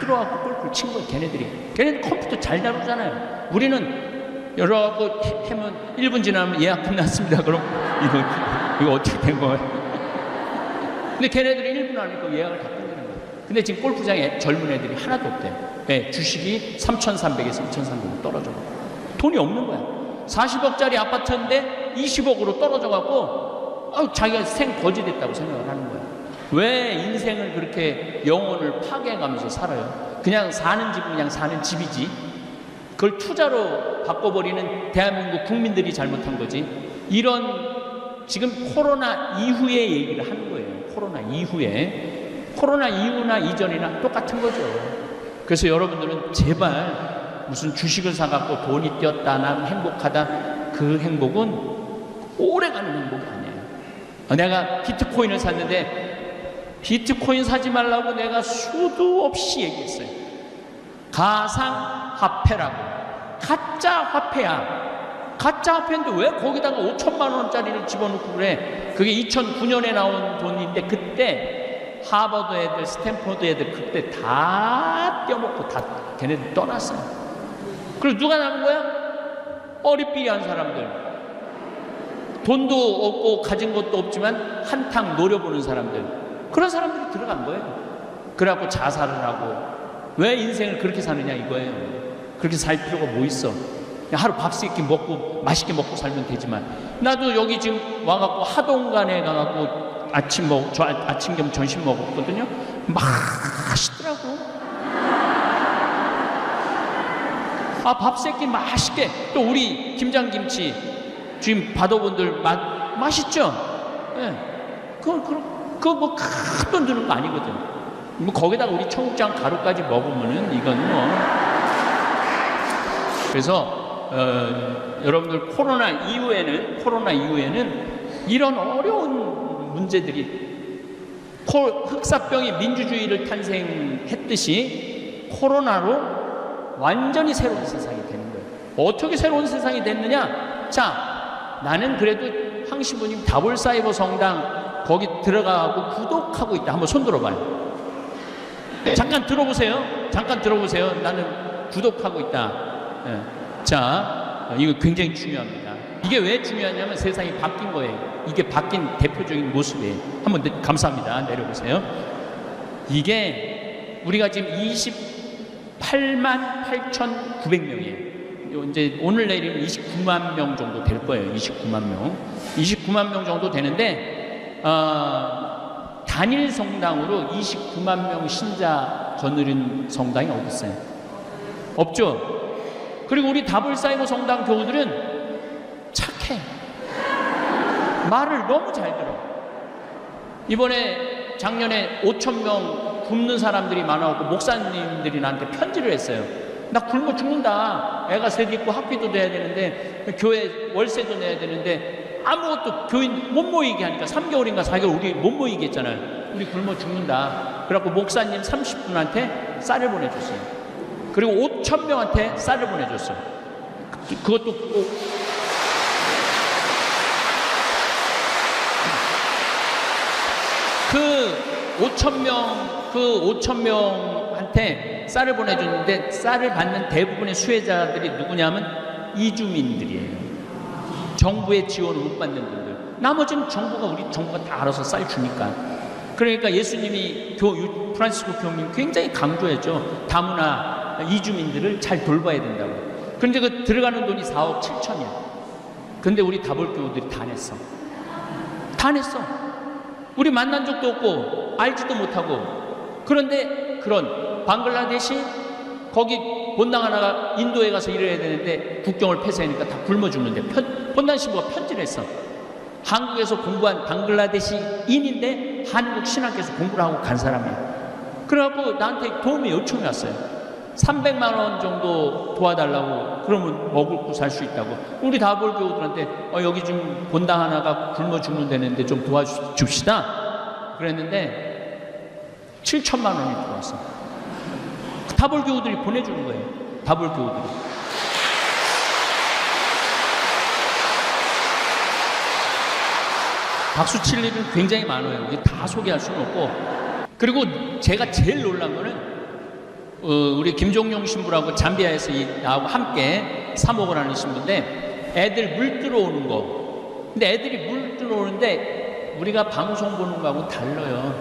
들어와서 골프를 친 거예요. 걔네들 컴퓨터 잘 다루잖아요. 우리는 열어갖고 하면 1분 지나면 예약 끝났습니다. 그럼 이거 어떻게 된 거예요? 근데 걔네들이 1분 안에 그 예약을 다 끝내는 거예요. 근데 지금 골프장에 젊은 애들이 하나도 없대요. 네, 주식이 3,300에서 2,300으로 떨어져. 돈이 없는 거야. 40억짜리 아파트인데 20억으로 떨어져갖고 자기가 생 거지 됐다고 생각을 하는 거야. 왜 인생을 그렇게 영혼을 파괴해가면서 살아요? 그냥 사는 집은 그냥 사는 집이지. 그걸 투자로 바꿔버리는 대한민국 국민들이 잘못한 거지. 이런 지금 코로나 이후의 얘기를 하는 거예요. 코로나 이후에. 코로나 이후나 이전이나 똑같은 거죠. 그래서 여러분들은 제발 무슨 주식을 사갖고 돈이 뛰었다 난 행복하다, 그 행복은 오래가는 행복이 아니에요. 내가 비트코인을 샀는데 비트코인 사지 말라고 내가 수도 없이 얘기했어요. 가상화폐라고. 가짜 화폐야. 가짜 화폐인데 왜 거기다가 5천만 원짜리를 집어넣고 그래? 그게 2009년에 나온 돈인데 그때 하버드 애들, 스탠포드 애들 그때 다 떼어먹고 다 걔네들 떠났어요. 그리고 누가 남은 거야? 어리삐리한 사람들. 돈도 없고 가진 것도 없지만 한탕 노려보는 사람들. 그런 사람들이 들어간 거예요. 그래갖고 자살을 하고. 왜 인생을 그렇게 사느냐 이거예요. 그렇게 살 필요가 뭐 있어. 하루 밥 세 끼 먹고 맛있게 먹고 살면 되지만, 나도 여기 지금 와갖고 하동간에 가갖고 저 아침 겸 점심 먹었거든요. 맛있더라고. 밥 세 끼 맛있게. 또 우리 김장김치 지금 받아본들 맛있죠? 예. 네. 그거 뭐 큰 돈 드는 거 아니거든. 뭐 거기다가 우리 청국장 가루까지 먹으면은 이건 뭐. 그래서 여러분들 코로나 이후에는 이런 어려운 문제들이 흑사병이 민주주의를 탄생했듯이 코로나로 완전히 새로운 세상이 되는 거예요. 어떻게 새로운 세상이 됐느냐? 자, 나는 그래도 황신부님 다볼사이버 성당 거기 들어가고 구독하고 있다. 한번 손 들어봐요. 잠깐 들어보세요. 나는 구독하고 있다. 네. 자, 이거 굉장히 중요합니다. 이게 왜 중요하냐면 세상이 바뀐 거예요. 이게 바뀐 대표적인 모습이에요. 한번 감사합니다. 내려보세요. 이게 우리가 지금 28만 8,900명이에요. 이제 오늘 내일이면 29만 명 정도 될 거예요. 29만 명 정도 되는데 단일 성당으로 29만 명 신자 거느린 성당이 어디 있어요? 없죠? 그리고 우리 다볼사이버 성당 교우들은 착해. 말을 너무 잘 들어. 이번에 작년에 5,000명 굶는 사람들이 많아갖고 목사님들이 나한테 편지를 했어요. 나 굶어 죽는다. 애가 셋 있고 학비도 내야 되는데 교회 월세도 내야 되는데 아무것도 교인 못 모이게 하니까 3개월인가 4개월 우리 못 모이게 했잖아요. 우리 굶어 죽는다. 그래갖고 목사님 30분한테 쌀을 보내줬어요. 그리고 5,000명한테 쌀을 보내줬어요. 그것도 꼭 그 5,000명한테 쌀을 보내줬는데 쌀을 받는 대부분의 수혜자들이 누구냐면 이주민들이에요. 정부의 지원을 못 받는 분들. 나머지는 우리 정부가 다 알아서 쌀 주니까. 그러니까 예수님이 프란시스코 교우님 굉장히 강조했죠. 다문화 이주민들을 잘 돌봐야 된다고. 그런데 그 들어가는 돈이 4억 7천이야. 근데 우리 다볼 교우들이 다 냈어. 우리 만난 적도 없고 알지도 못하고. 그런데 그런 방글라데시 거기 본당 하나가 인도에 가서 일해야 되는데 국경을 폐쇄하니까 다 굶어 죽는데 본당 신부가 편지를 했어. 한국에서 공부한 방글라데시인인데 한국 신학교에서 공부를 하고 간 사람이야. 그래갖고 나한테 도움의 요청이 왔어요. 300만 원 정도 도와달라고. 그러면 먹고 살 수 있다고. 우리 다볼 교우들한테 여기 좀 본당 하나가 굶어 죽는다는데 좀 도와줍시다 그랬는데 7천만 원이 들어왔어. 다볼 교우들이 보내주는 거예요. 다볼 교우들이. 박수 칠 일은 굉장히 많아요. 다 소개할 수는 없고. 그리고 제가 제일 놀란 거는 우리 김종용 신부라고 잠비아에서 나하고 함께 사목을 하는 신부인데 애들 물 들어오는 거. 근데 애들이 물 들어오는데 우리가 방송 보는 거하고 달라요.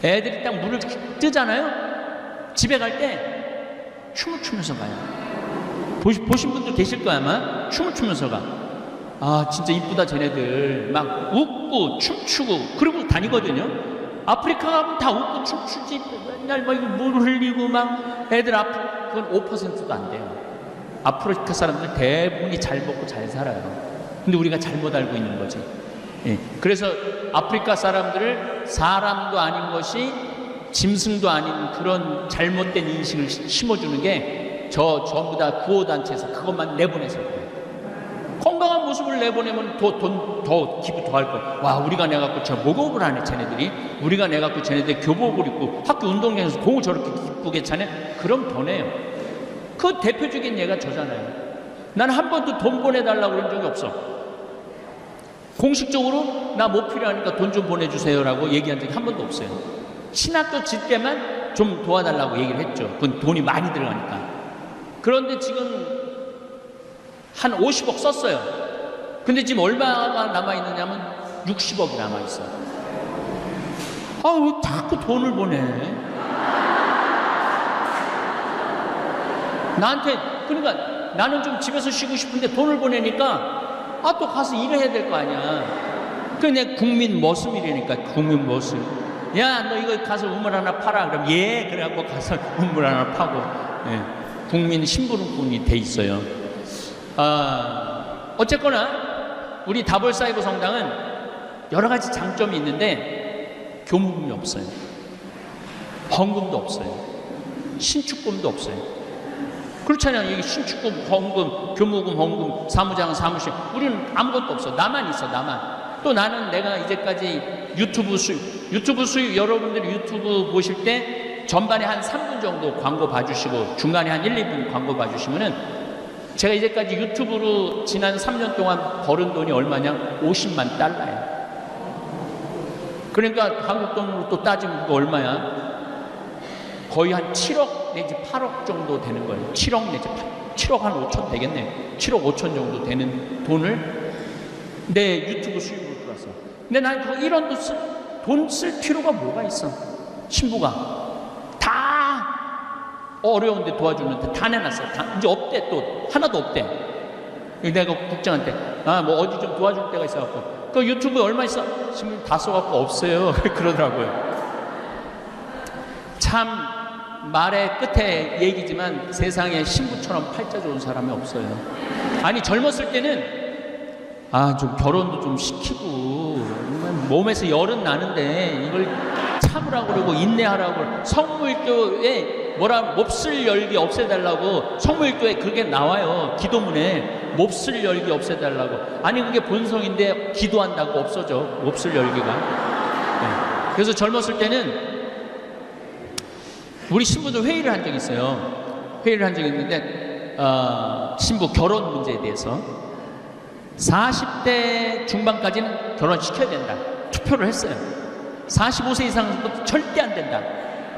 애들이 딱 물을 뜨잖아요. 집에 갈 때 춤을 추면서 가요. 보신 분들 계실 거야 아마. 춤을 추면서 가. 아 진짜 이쁘다 쟤네들. 막 웃고 춤추고 그러고 다니거든요. 아프리카 가면 다 웃고 춤추지. 맨날 막 물 흘리고 막 애들 그건 5%도 안 돼요. 아프리카 사람들 대부분이 잘 먹고 잘 살아요. 근데 우리가 잘못 알고 있는 거지. 예. 그래서 아프리카 사람들을 사람도 아닌 것이 짐승도 아닌 그런 잘못된 인식을 심어주는 게 전부 다 구호단체에서 그것만 내보내서 그래요. 건강한 모습을 내보내면 더 기부 더 할 거예요. 와 우리가 내갖고 저 목욕을 하네 쟤네들이. 우리가 내갖고 쟤네들 교복을 입고 학교 운동장에서 공을 저렇게 기쁘게 차네. 그럼 더 내요. 그 대표적인 예가 저잖아요. 난 한 번도 돈 보내달라고 그런 적이 없어. 공식적으로 나 뭐 필요하니까 돈 좀 보내주세요라고 얘기한 적이 한 번도 없어요. 신학교 질 때만 좀 도와달라고 얘기를 했죠. 그건 돈이 많이 들어가니까. 그런데 지금 한 50억 썼어요. 근데 지금 얼마가 남아있느냐면 60억이 남아있어요. 아, 왜 자꾸 돈을 보내? 나한테, 그러니까 나는 좀 집에서 쉬고 싶은데 돈을 보내니까 또 가서 일을 해야 될 거 아니야. 내 국민 머슴이라니까. 국민 머슴. 야, 너 이거 가서 우물 하나 팔아. 그럼 예, 그래갖고 가서 우물 하나 파고. 예, 국민 심부름꾼이 돼 있어요. 어쨌거나 우리 다볼사이버 성당은 여러 가지 장점이 있는데 교무금이 없어요. 헌금도 없어요. 신축금도 없어요. 그렇잖아요. 여기 신축금, 헌금, 교무금, 헌금, 사무장은 사무실. 우리는 아무것도 없어. 나만 있어. 나만. 또 나는 내가 이제까지 유튜브 수익 여러분들이 유튜브 보실 때 전반에 한 3분 정도 광고 봐주시고 중간에 한 1, 2분 광고 봐주시면은 제가 이제까지 유튜브로 지난 3년 동안 벌은 돈이 얼마냐? 50만 달러예요. 그러니까 한국 돈으로 또 따지면 그거 얼마야? 거의 한 7억 내지 8억 정도 되는 거예요. 7억 내지 7억 한 5천 되겠네요. 7억 5천 정도 되는 돈을 내 유튜브 수익으로 들었어. 근데 난 그 1원도 돈 쓸 필요가 뭐가 있어? 신부가 다 어려운데 도와주는데 다 내놨어. 이제 없대. 또 하나도 없대. 내가 국장한테 뭐 어디 좀 도와줄 데가 있어갖고 그 유튜브에 얼마 있어? 신부 다 써갖고 없어요. 그러더라고요. 참 말의 끝에 얘기지만 세상에 신부처럼 팔자 좋은 사람이 없어요. 아니 젊었을 때는 좀 결혼도 좀 시키고 몸에서 열은 나는데 이걸 참으라고 그러고 인내하라고 그러고 성물교에 몹쓸 열기 없애달라고 성물교에 그게 나와요. 기도문에 몹쓸 열기 없애달라고. 아니 그게 본성인데 기도한다고 없어져. 몹쓸 열기가. 네. 그래서 젊었을 때는 우리 신부도 회의를 한 적이 있어요. 회의를 한 적이 있는데 신부 결혼 문제에 대해서 40대 중반까지는 결혼시켜야 된다. 투표를 했어요. 45세 이상은 절대 안 된다.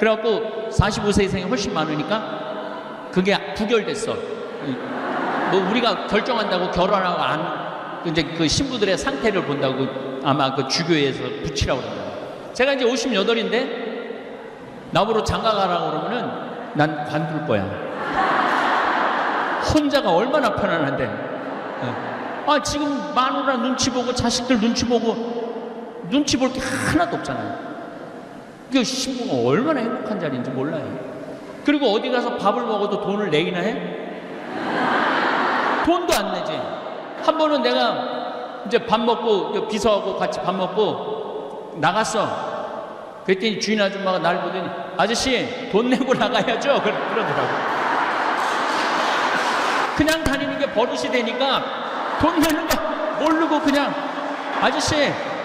그래갖고 45세 이상이 훨씬 많으니까 그게 부결됐어. 뭐 우리가 결정한다고 결혼하고 이제 그 신부들의 상태를 본다고 아마 그 주교회에서 붙이라고 그러더라고요. 제가 이제 58인데 나보러 장가가라고 그러면은 난 관둘 거야. 혼자가 얼마나 편안한데. 지금 마누라 눈치 보고 자식들 눈치 보고 눈치 볼 게 하나도 없잖아요. 그 신부가 얼마나 행복한 자리인지 몰라요. 그리고 어디 가서 밥을 먹어도 돈을 내기나 해? 돈도 안 내지. 한 번은 내가 이제 밥 먹고 비서하고 같이 밥 먹고 나갔어. 그랬더니 주인 아줌마가 날 보더니 아저씨 돈 내고 나가야죠. 그러더라고. 그냥 다니는 게 버릇이 되니까 돈 내는 거 모르고 그냥 아저씨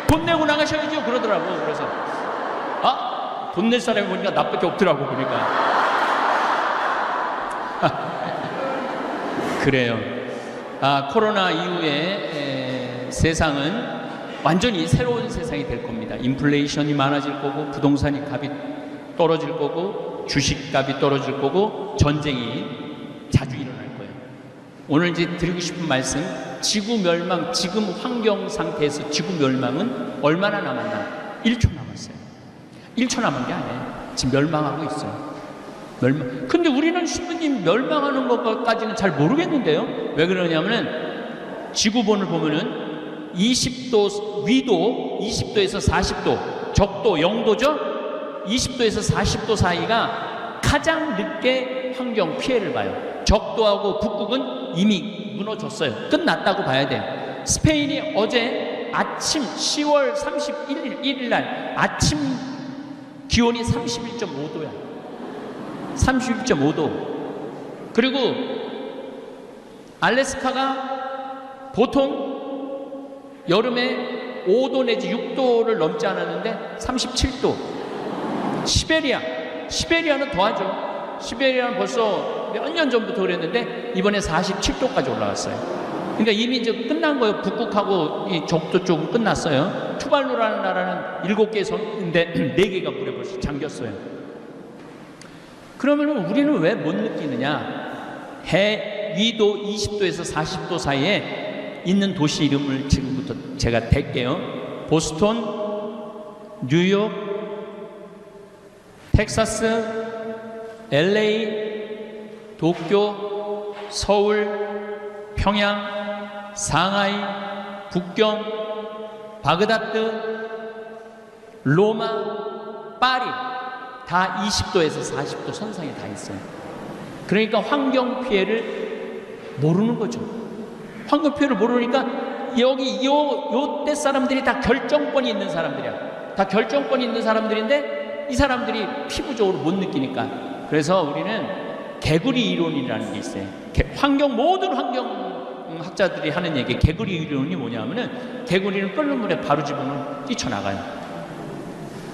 돈 내고 나가셔야죠. 그러더라고. 그래서 돈 낼 사람이 보니까 나밖에 없더라고. 그러니까 그래요. 코로나 이후에 세상은 완전히 새로운 세상이 될 겁니다. 인플레이션이 많아질 거고, 부동산이 값이 떨어질 거고, 주식값이 떨어질 거고, 전쟁이 자주 일어날 거예요. 오늘 이제 드리고 싶은 말씀, 지구 멸망, 지금 환경 상태에서 지구 멸망은 얼마나 남았나? 1초 남았어요. 1초 남은 게 아니에요. 지금 멸망하고 있어요. 근데 우리는 신부님 멸망하는 것까지는 잘 모르겠는데요. 왜 그러냐면은 지구본을 보면은 20도 위도 20도에서 40도, 적도 0도죠. 20도에서 40도 사이가 가장 늦게 환경 피해를 봐요. 적도하고 북극은 이미 무너졌어요. 끝났다고 봐야 돼요. 스페인이 어제 아침 10월 31일 날 아침 기온이 31.5도야. 31.5도. 그리고 알래스카가 보통 여름에 5도 내지 6도를 넘지 않았는데 37도. 시베리아는 더하죠. 시베리아는 벌써 몇 년 전부터 그랬는데 이번에 47도까지 올라갔어요. 그러니까 이미 이제 끝난 거예요. 북극하고 이 적도 쪽은 끝났어요. 투발루라는 나라는 7개 섬인데 4개가 물에 벌써 잠겼어요. 그러면 우리는 왜 못 느끼느냐? 해 위도 20도에서 40도 사이에 있는 도시 이름을 지금부터 제가 댈게요. 보스턴, 뉴욕, 텍사스, LA, 도쿄, 서울, 평양, 상하이, 북경, 바그다드, 로마, 파리 다 20도에서 40도 선상에 다 있어요. 그러니까 환경 피해를 모르는 거죠. 환경 피해를 모르니까 여기 요때 사람들이 다 결정권이 있는 사람들이야. 다 결정권이 있는 사람들인데 이 사람들이 피부적으로 못 느끼니까. 그래서 우리는 개구리 이론이라는 게 있어요. 모든 환경학자들이 하는 얘기, 개구리 이론이 뭐냐면은 개구리는 끓는 물에 바로 집으면 뛰쳐나가요.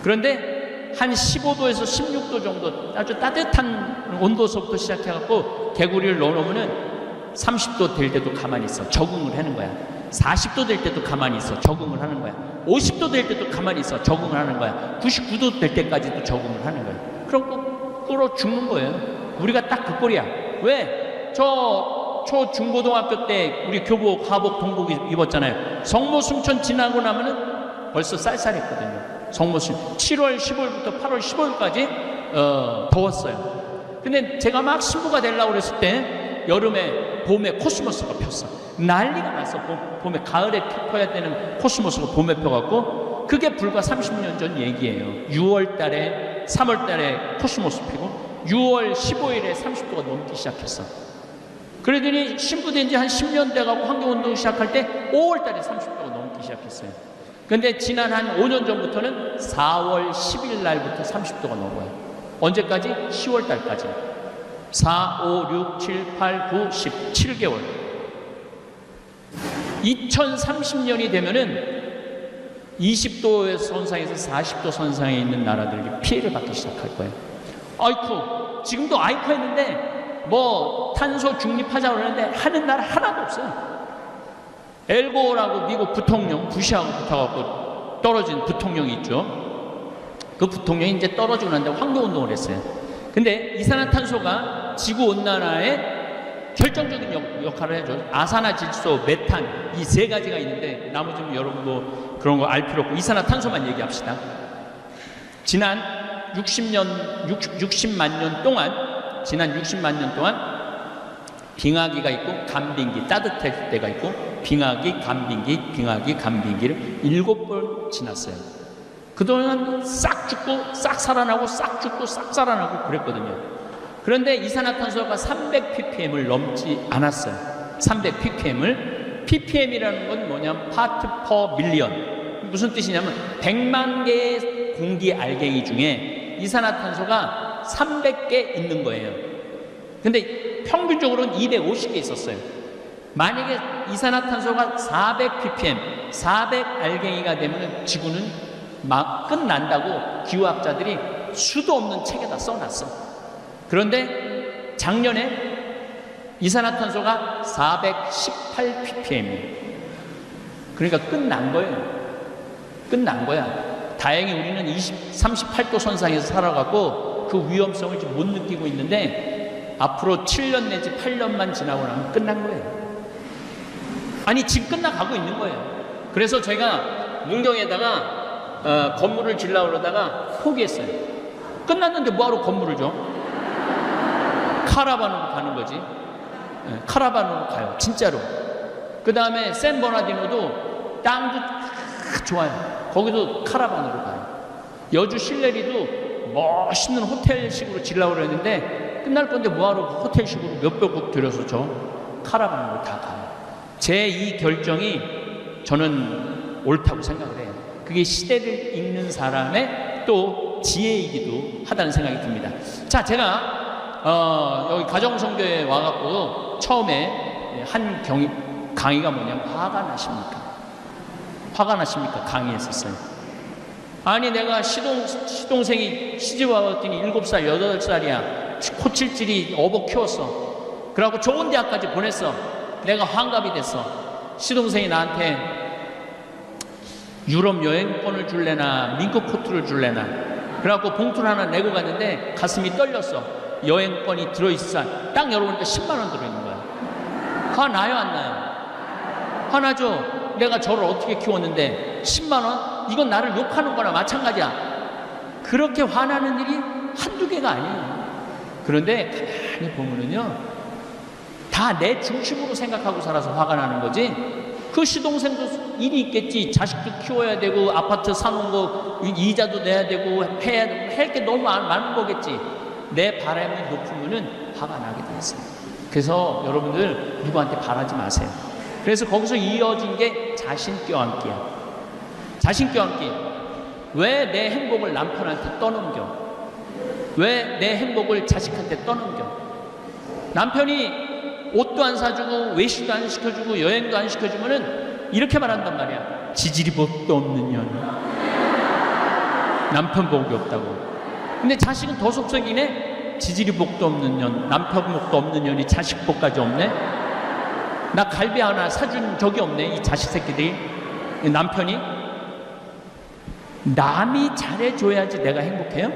그런데 한 15도에서 16도 정도 아주 따뜻한 온도서부터 시작해갖고 개구리를 넣어놓으면은 30도 될 때도 가만히 있어. 적응을 하는 거야. 40도 될 때도 가만히 있어. 적응을 하는 거야. 50도 될 때도 가만히 있어. 적응을 하는 거야. 99도 될 때까지도 적응을 하는 거야. 그럼 끓어 죽는 거예요. 우리가 딱 그 꼴이야. 왜? 중고등학교 때 우리 교복, 하복, 동복 입었잖아요. 성모 순천 지나고 나면은 벌써 쌀쌀했거든요. 성모순 7월 15일부터 8월 15일까지 더웠어요. 근데 제가 막 신부가 되려고 그랬을 때 여름에 봄에 코스모스가 폈어. 난리가 났어. 봄에 가을에 펴야 되는 코스모스가 봄에 펴갖고 그게 불과 30년 전 얘기예요. 6월 달에 3월 달에 코스모스 피고 6월 15일에 30도가 넘기 시작했어. 그러더니 신부 된 지 한 10년 돼가고 환경운동 시작할 때 5월 달에 30도가 넘기 시작했어요. 근데 지난 한 5년 전부터는 4월 10일 날부터 30도가 넘어요. 언제까지? 10월 달까지. 4, 5, 6, 7, 8, 9, 10, 7개월. 2030년이 되면은 20도의 선상에서 40도 선상에 있는 나라들이 피해를 받기 시작할 거예요. 아이쿠, 지금도 아이쿠 했는데 뭐 탄소 중립하자고 그러는데 하는 나라 하나도 없어요. 엘고라고 미국 부통령, 부시하고 붙어갖고 떨어진 부통령이 있죠. 그 부통령이 이제 떨어지고 난 다음에 환경운동을 했어요. 근데 이산화탄소가 지구온난화에 결정적인 역할을 해줘. 아산화질소, 메탄 이 세 가지가 있는데 나머지는 여러분 뭐 그런 거 알 필요 없고 이산화탄소만 얘기합시다. 지난 60만 년 동안 빙하기가 있고 간빙기, 따뜻할 때가 있고 빙하기, 간빙기를 7번 지났어요. 그동안 싹 죽고 싹 살아나고 싹 죽고 싹 살아나고 그랬거든요. 그런데 이산화탄소가 300ppm을 넘지 않았어요. ppm이라는 건 뭐냐면 파트 퍼 밀리언. 무슨 뜻이냐면 100만 개의 공기 알갱이 중에 이산화탄소가 300개 있는 거예요. 근데 평균적으로는 250개 있었어요. 만약에 이산화탄소가 400 ppm, 400 알갱이가 되면 지구는 막 끝난다고 기후학자들이 수도 없는 책에다 써놨어. 그런데 작년에 이산화탄소가 418 ppm이에요. 그러니까 끝난 거예요. 끝난 거야. 다행히 우리는 38도 선상에서 살아가고 그 위험성을 지금 못 느끼고 있는데 앞으로 7년 내지 8년만 지나고 나면 끝난 거예요. 아니 지금 끝나가고 있는 거예요. 그래서 제가 문경에다가 건물을 지으려고 그러다가 포기했어요. 끝났는데 뭐하러 건물을 줘? 카라반으로 가는 거지. 카라반으로 가요. 진짜로. 그 다음에 샌버나디노도 땅도 좋아요. 거기도 카라반으로 가요. 여주 실내리도 멋있는 호텔식으로 지으려고 그랬는데 끝날 건데 뭐하러 호텔식으로 몇백억 들여서 저 카라반으로 다 가요. 제 이 결정이 저는 옳다고 생각을 해요. 그게 시대를 읽는 사람의 또 지혜이기도 하다는 생각이 듭니다. 자, 제가 여기 가정성교에 와갖고 처음에 한 강의가 뭐냐면 화가 나십니까? 화가 나십니까? 강의했었어요. 아니 내가 시동생이 시집 와봤더니 7살, 8살이야. 코칠질이 어복 키웠어. 그래갖고 좋은 대학까지 보냈어. 내가 환갑이 됐어. 시동생이 나한테 유럽 여행권을 줄래나 민크 코트를 줄래나. 그래갖고 봉투를 하나 내고 갔는데 가슴이 떨렸어. 여행권이 들어있어. 딱 열어보니까 10만 원 들어있는 거야. 화 나요 안 나요? 화나죠? 내가 저를 어떻게 키웠는데 10만 원? 이건 나를 욕하는 거나 마찬가지야. 그렇게 화나는 일이 한두 개가 아니에요. 그런데 가만히 보면은요, 다 내 중심으로 생각하고 살아서 화가 나는 거지. 그 시동생도 일이 있겠지. 자식도 키워야 되고 아파트 사놓은 거 이자도 내야 되고 해야 되고 할 게 너무 많은 거겠지. 내 바람이 높으면은 화가 나게 돼 있어요. 그래서 여러분들 누구한테 바라지 마세요. 그래서 거기서 이어진 게 자신 껴안기야. 자신 껴안기. 왜 내 행복을 남편한테 떠넘겨? 왜 내 행복을 자식한테 떠넘겨? 남편이 옷도 안 사주고 외식도 안 시켜주고 여행도 안 시켜주면은 이렇게 말한단 말이야. 지질이 복도 없는 년. 남편 복이 없다고. 근데 자식은 더 속썩이네. 지질이 복도 없는 년, 남편 복도 없는 년이 자식 복까지 없네. 나 갈비 하나 사준 적이 없네. 이 자식 새끼들이. 이 남편이 남이 잘해줘야지 내가 행복해요?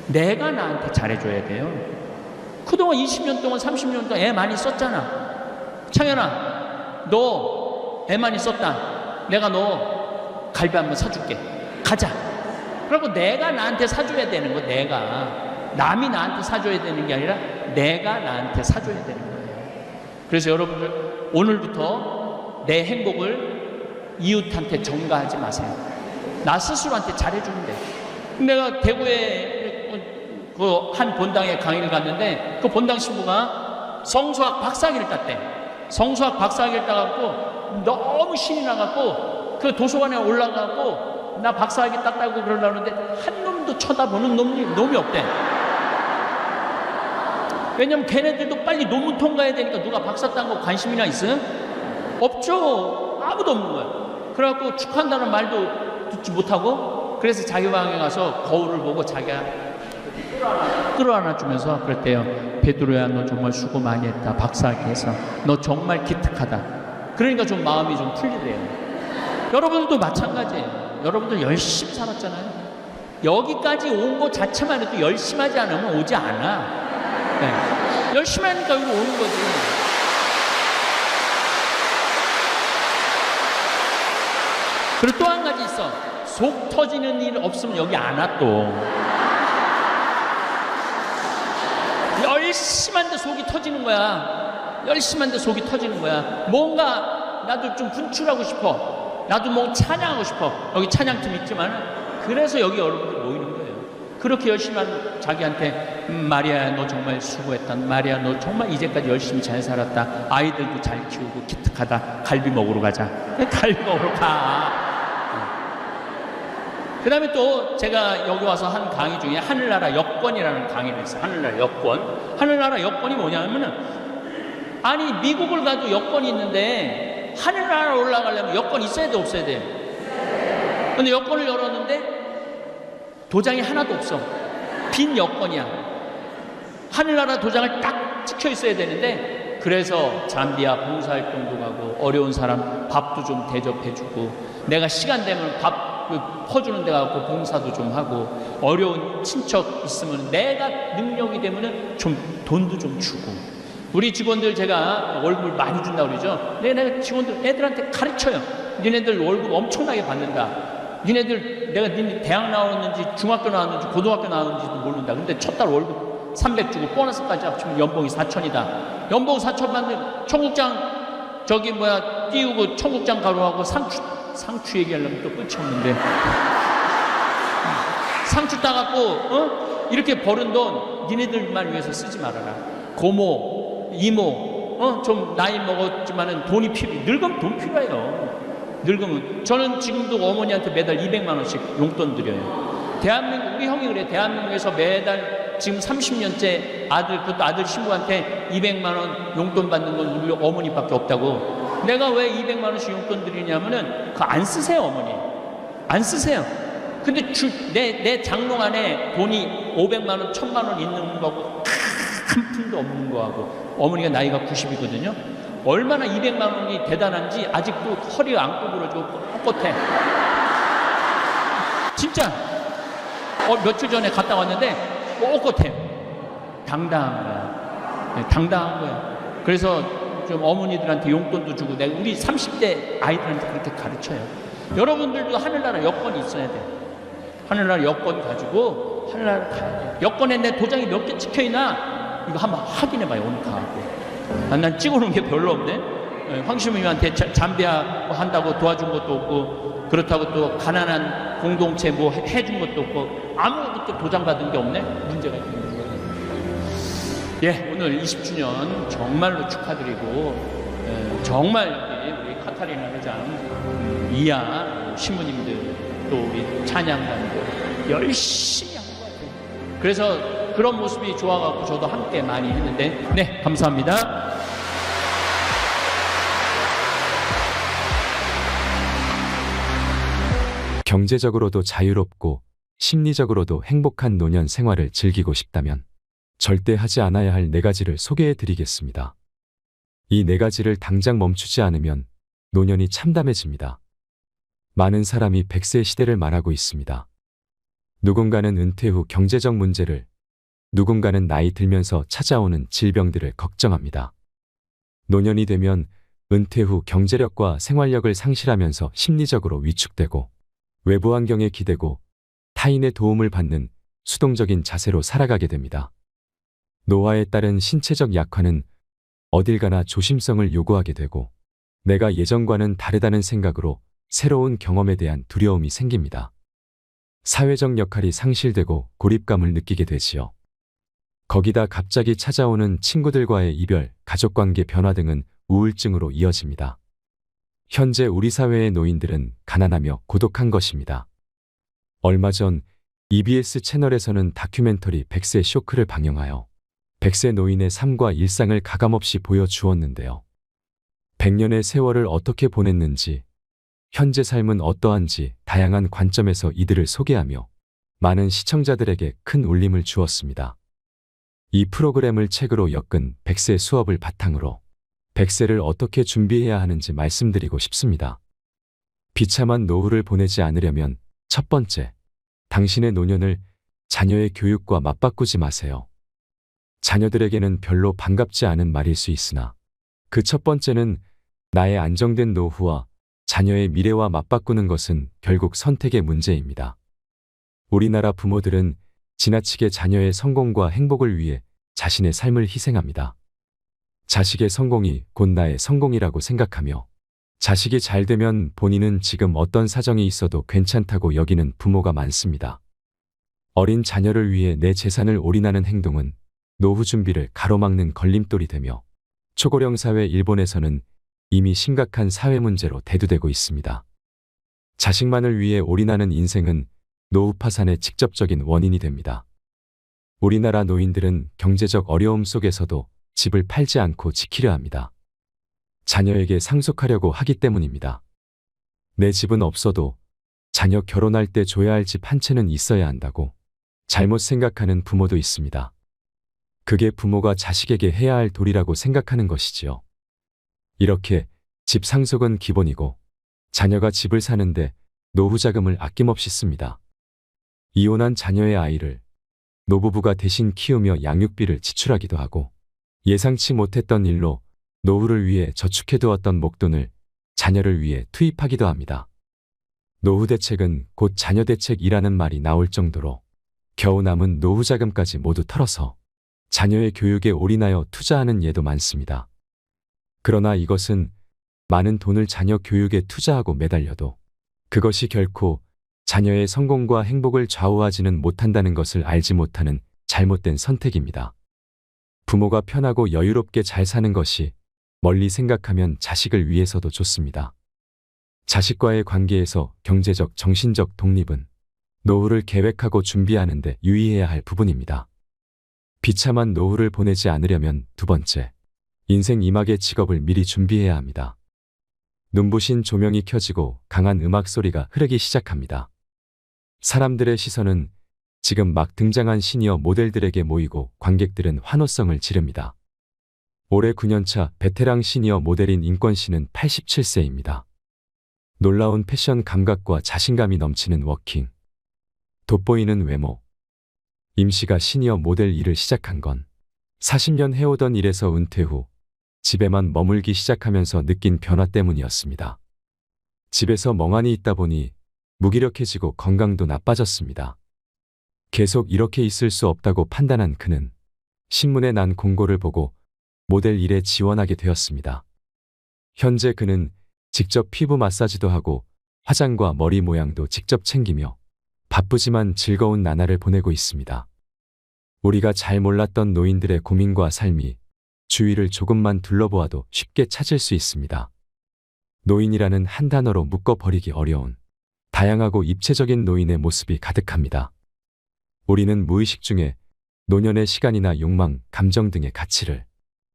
내가 나한테 잘해줘야 돼요. 그동안 20년 동안 30년 동안 애 많이 썼잖아. 창현아, 너 애 많이 썼다. 내가 너 갈비 한번 사줄게. 가자. 그리고 내가 나한테 사줘야 되는 거. 내가. 남이 나한테 사줘야 되는 게 아니라 내가 나한테 사줘야 되는 거예요. 그래서 여러분들 오늘부터 내 행복을 이웃한테 전가하지 마세요. 나 스스로한테 잘해주면 돼. 내가 대구에 그 한 본당에 강의를 갔는데 그 본당 신부가 성수학 박사학위를 땄대. 성수학 박사학위를 따갖고 너무 신이 나갖고 그 도서관에 올라가고 나 박사학위 땄다고 그러려는데 한 놈도 쳐다보는 놈이 없대. 왜냐면 걔네들도 빨리 논문 통과해야 되니까 누가 박사 딴 거 관심이나 있어요? 없죠. 아무도 없는 거야. 그래갖고 축하한다는 말도 듣지 못하고 그래서 자기 방에 가서 거울을 보고 자기가 끌어안아 주면서 그랬대요. 베드로야, 너 정말 수고 많이 했다. 박사학위 해서 너 정말 기특하다. 그러니까 좀 마음이 좀 풀리대요. 여러분들도 마찬가지예요. 여러분들 열심히 살았잖아요. 여기까지 온 거 자체만 해도 열심히 하지 않으면 오지 않아. 네. 열심히 하니까 여기 오는 거지. 그리고 또 한 가지 있어. 속 터지는 일 없으면 여기 안 와 또. 열심히 한데 속이 터지는 거야. 열심히 한데 속이 터지는 거야. 뭔가 나도 좀 분출하고 싶어. 나도 뭐 찬양하고 싶어. 여기 찬양팀 있지만 그래서 여기 여러분들 모이는 거예요. 그렇게 열심히 한 자기한테 마리아 너 정말 수고했다. 마리아 너 정말 이제까지 열심히 잘 살았다. 아이들도 잘 키우고 기특하다. 갈비 먹으러 가자. 갈비 먹으러 가. 그 다음에 또 제가 여기 와서 한 강의 중에 하늘나라 여권이라는 강의를 했어요. 하늘나라 여권. 하늘나라 여권이 뭐냐면은, 아니, 미국을 가도 여권이 있는데, 하늘나라 올라가려면 여권 있어야 돼, 없어야 돼? 근데 여권을 열었는데, 도장이 하나도 없어. 빈 여권이야. 하늘나라 도장을 딱 찍혀 있어야 되는데, 그래서 잠비아 봉사활동도 가고, 어려운 사람 밥도 좀 대접해주고, 내가 시간 되면 밥 퍼주는 데 가고 봉사도 좀 하고, 어려운 친척 있으면 내가 능력이 되면은 좀 돈도 좀 주고. 우리 직원들 제가 월급을 많이 준다고 그러죠. 내가 직원들 애들한테 가르쳐요. 니네들 월급 엄청나게 받는다. 니네들 내가 니네 대학 나왔는지 중학교 나왔는지 고등학교 나왔는지도 모른다. 근데 첫 달 월급 300 주고 보너스까지 합치면 연봉이 4천이다. 연봉 4천 받는 청국장 띄우고 청국장 가루하고 상추 얘기하려면 또 끝이 없는데, 상추 따갖고 이렇게 버는 돈 니네들만 위해서 쓰지 말아라. 고모, 이모, 좀 나이 먹었지만은 돈이 늙으면 돈 필요해요. 늙으면. 저는 지금도 어머니한테 매달 200만 원씩 용돈 드려요. 대한민국, 우리 형이 그래. 대한민국에서 매달 지금 30년째 그것도 아들 신부한테 200만 원 용돈 받는 건 우리 어머니밖에 없다고. 내가 왜 200만 원씩 용돈 드리냐면은, 그거 안 쓰세요, 어머니. 안 쓰세요. 근데 내 장롱 안에 돈이 500만 원, 1000만 원 있는 거하고 한 푼도 없는 거하고, 어머니가 나이가 90이거든요. 얼마나 200만 원이 대단한지 아직도 허리가 안 구부러지고 꼿꼿해. 진짜. 며칠 전에 갔다 왔는데 꼿꼿해. 당당한 거야. 네, 당당한 거야. 그래서 좀 어머니들한테 용돈도 주고, 내가 우리 30대 아이들한테 그렇게 가르쳐요. 여러분들도 하늘나라 여권이 있어야 돼. 하늘나라 여권 가지고 하늘나라 가야 돼. 여권에 내 도장이 몇 개 찍혀 있나 이거 한번 확인해봐요. 오늘 가고. 난 찍어놓은 게 별로 없네. 황시무님한테 잠비아 한다고 도와준 것도 없고, 그렇다고 또 가난한 공동체 뭐 해준 것도 없고, 아무것도 도장 받은 게 없네. 문제가 있는 거예요. 예, 오늘 20주년 정말로 축하드리고, 정말 우리 카타리나 회장, 이하 신부님들, 또 우리 찬양단들 열심히 한 것 같아요. 그래서 그런 모습이 좋아갖고 저도 함께 많이 했는데, 네, 감사합니다. 경제적으로도 자유롭고 심리적으로도 행복한 노년 생활을 즐기고 싶다면 절대 하지 않아야 할 4가지를 소개해 드리겠습니다. 이 4가지를 당장 멈추지 않으면 노년이 참담해집니다. 많은 사람이 100세 시대를 말하고 있습니다. 누군가는 은퇴 후 경제적 문제를, 누군가는 나이 들면서 찾아오는 질병들을 걱정합니다. 노년이 되면 은퇴 후 경제력과 생활력을 상실하면서 심리적으로 위축되고, 외부 환경에 기대고 타인의 도움을 받는 수동적인 자세로 살아가게 됩니다. 노화에 따른 신체적 약화는 어딜 가나 조심성을 요구하게 되고, 내가 예전과는 다르다는 생각으로 새로운 경험에 대한 두려움이 생깁니다. 사회적 역할이 상실되고 고립감을 느끼게 되지요. 거기다 갑자기 찾아오는 친구들과의 이별, 가족관계 변화 등은 우울증으로 이어집니다. 현재 우리 사회의 노인들은 가난하며 고독한 것입니다. 얼마 전 EBS 채널에서는 다큐멘터리 100세 쇼크를 방영하여 100세 노인의 삶과 일상을 가감없이 보여주었는데요. 100년의 세월을 어떻게 보냈는지, 현재 삶은 어떠한지 다양한 관점에서 이들을 소개하며 많은 시청자들에게 큰 울림을 주었습니다. 이 프로그램을 책으로 엮은 100세 수업을 바탕으로 100세를 어떻게 준비해야 하는지 말씀드리고 싶습니다. 비참한 노후를 보내지 않으려면 첫 번째, 당신의 노년을 자녀의 교육과 맞바꾸지 마세요. 자녀들에게는 별로 반갑지 않은 말일 수 있으나 그 첫 번째는 나의 안정된 노후와 자녀의 미래와 맞바꾸는 것은 결국 선택의 문제입니다. 우리나라 부모들은 지나치게 자녀의 성공과 행복을 위해 자신의 삶을 희생합니다. 자식의 성공이 곧 나의 성공이라고 생각하며 자식이 잘 되면 본인은 지금 어떤 사정이 있어도 괜찮다고 여기는 부모가 많습니다. 어린 자녀를 위해 내 재산을 올인하는 행동은 노후 준비를 가로막는 걸림돌이 되며 초고령 사회 일본에서는 이미 심각한 사회 문제로 대두되고 있습니다. 자식만을 위해 올인하는 인생은 노후 파산의 직접적인 원인이 됩니다. 우리나라 노인들은 경제적 어려움 속에서도 집을 팔지 않고 지키려 합니다. 자녀에게 상속하려고 하기 때문입니다. 내 집은 없어도 자녀 결혼할 때 줘야 할 집 한 채는 있어야 한다고 잘못 생각하는 부모도 있습니다. 그게 부모가 자식에게 해야 할 도리라고 생각하는 것이지요. 이렇게 집 상속은 기본이고 자녀가 집을 사는데 노후 자금을 아낌없이 씁니다. 이혼한 자녀의 아이를 노부부가 대신 키우며 양육비를 지출하기도 하고 예상치 못했던 일로 노후를 위해 저축해두었던 목돈을 자녀를 위해 투입하기도 합니다. 노후 대책은 곧 자녀 대책이라는 말이 나올 정도로 겨우 남은 노후 자금까지 모두 털어서 자녀의 교육에 올인하여 투자하는 예도 많습니다. 그러나 이것은 많은 돈을 자녀 교육에 투자하고 매달려도 그것이 결코 자녀의 성공과 행복을 좌우하지는 못한다는 것을 알지 못하는 잘못된 선택입니다. 부모가 편하고 여유롭게 잘 사는 것이 멀리 생각하면 자식을 위해서도 좋습니다. 자식과의 관계에서 경제적, 정신적 독립은 노후를 계획하고 준비하는 데 유의해야 할 부분입니다. 비참한 노후를 보내지 않으려면 두 번째, 인생 이막의 직업을 미리 준비해야 합니다. 눈부신 조명이 켜지고 강한 음악 소리가 흐르기 시작합니다. 사람들의 시선은 지금 막 등장한 시니어 모델들에게 모이고 관객들은 환호성을 지릅니다. 올해 9년차 베테랑 시니어 모델인 인권 씨는 87세입니다. 놀라운 패션 감각과 자신감이 넘치는 워킹, 돋보이는 외모. 임 씨가 시니어 모델 일을 시작한 건 40년 해오던 일에서 은퇴 후 집에만 머물기 시작하면서 느낀 변화 때문이었습니다. 집에서 멍하니 있다 보니 무기력해지고 건강도 나빠졌습니다. 계속 이렇게 있을 수 없다고 판단한 그는 신문에 난 공고를 보고 모델 일에 지원하게 되었습니다. 현재 그는 직접 피부 마사지도 하고 화장과 머리 모양도 직접 챙기며 바쁘지만 즐거운 나날을 보내고 있습니다. 우리가 잘 몰랐던 노인들의 고민과 삶이 주위를 조금만 둘러보아도 쉽게 찾을 수 있습니다. 노인이라는 한 단어로 묶어버리기 어려운 다양하고 입체적인 노인의 모습이 가득합니다. 우리는 무의식 중에 노년의 시간이나 욕망, 감정 등의 가치를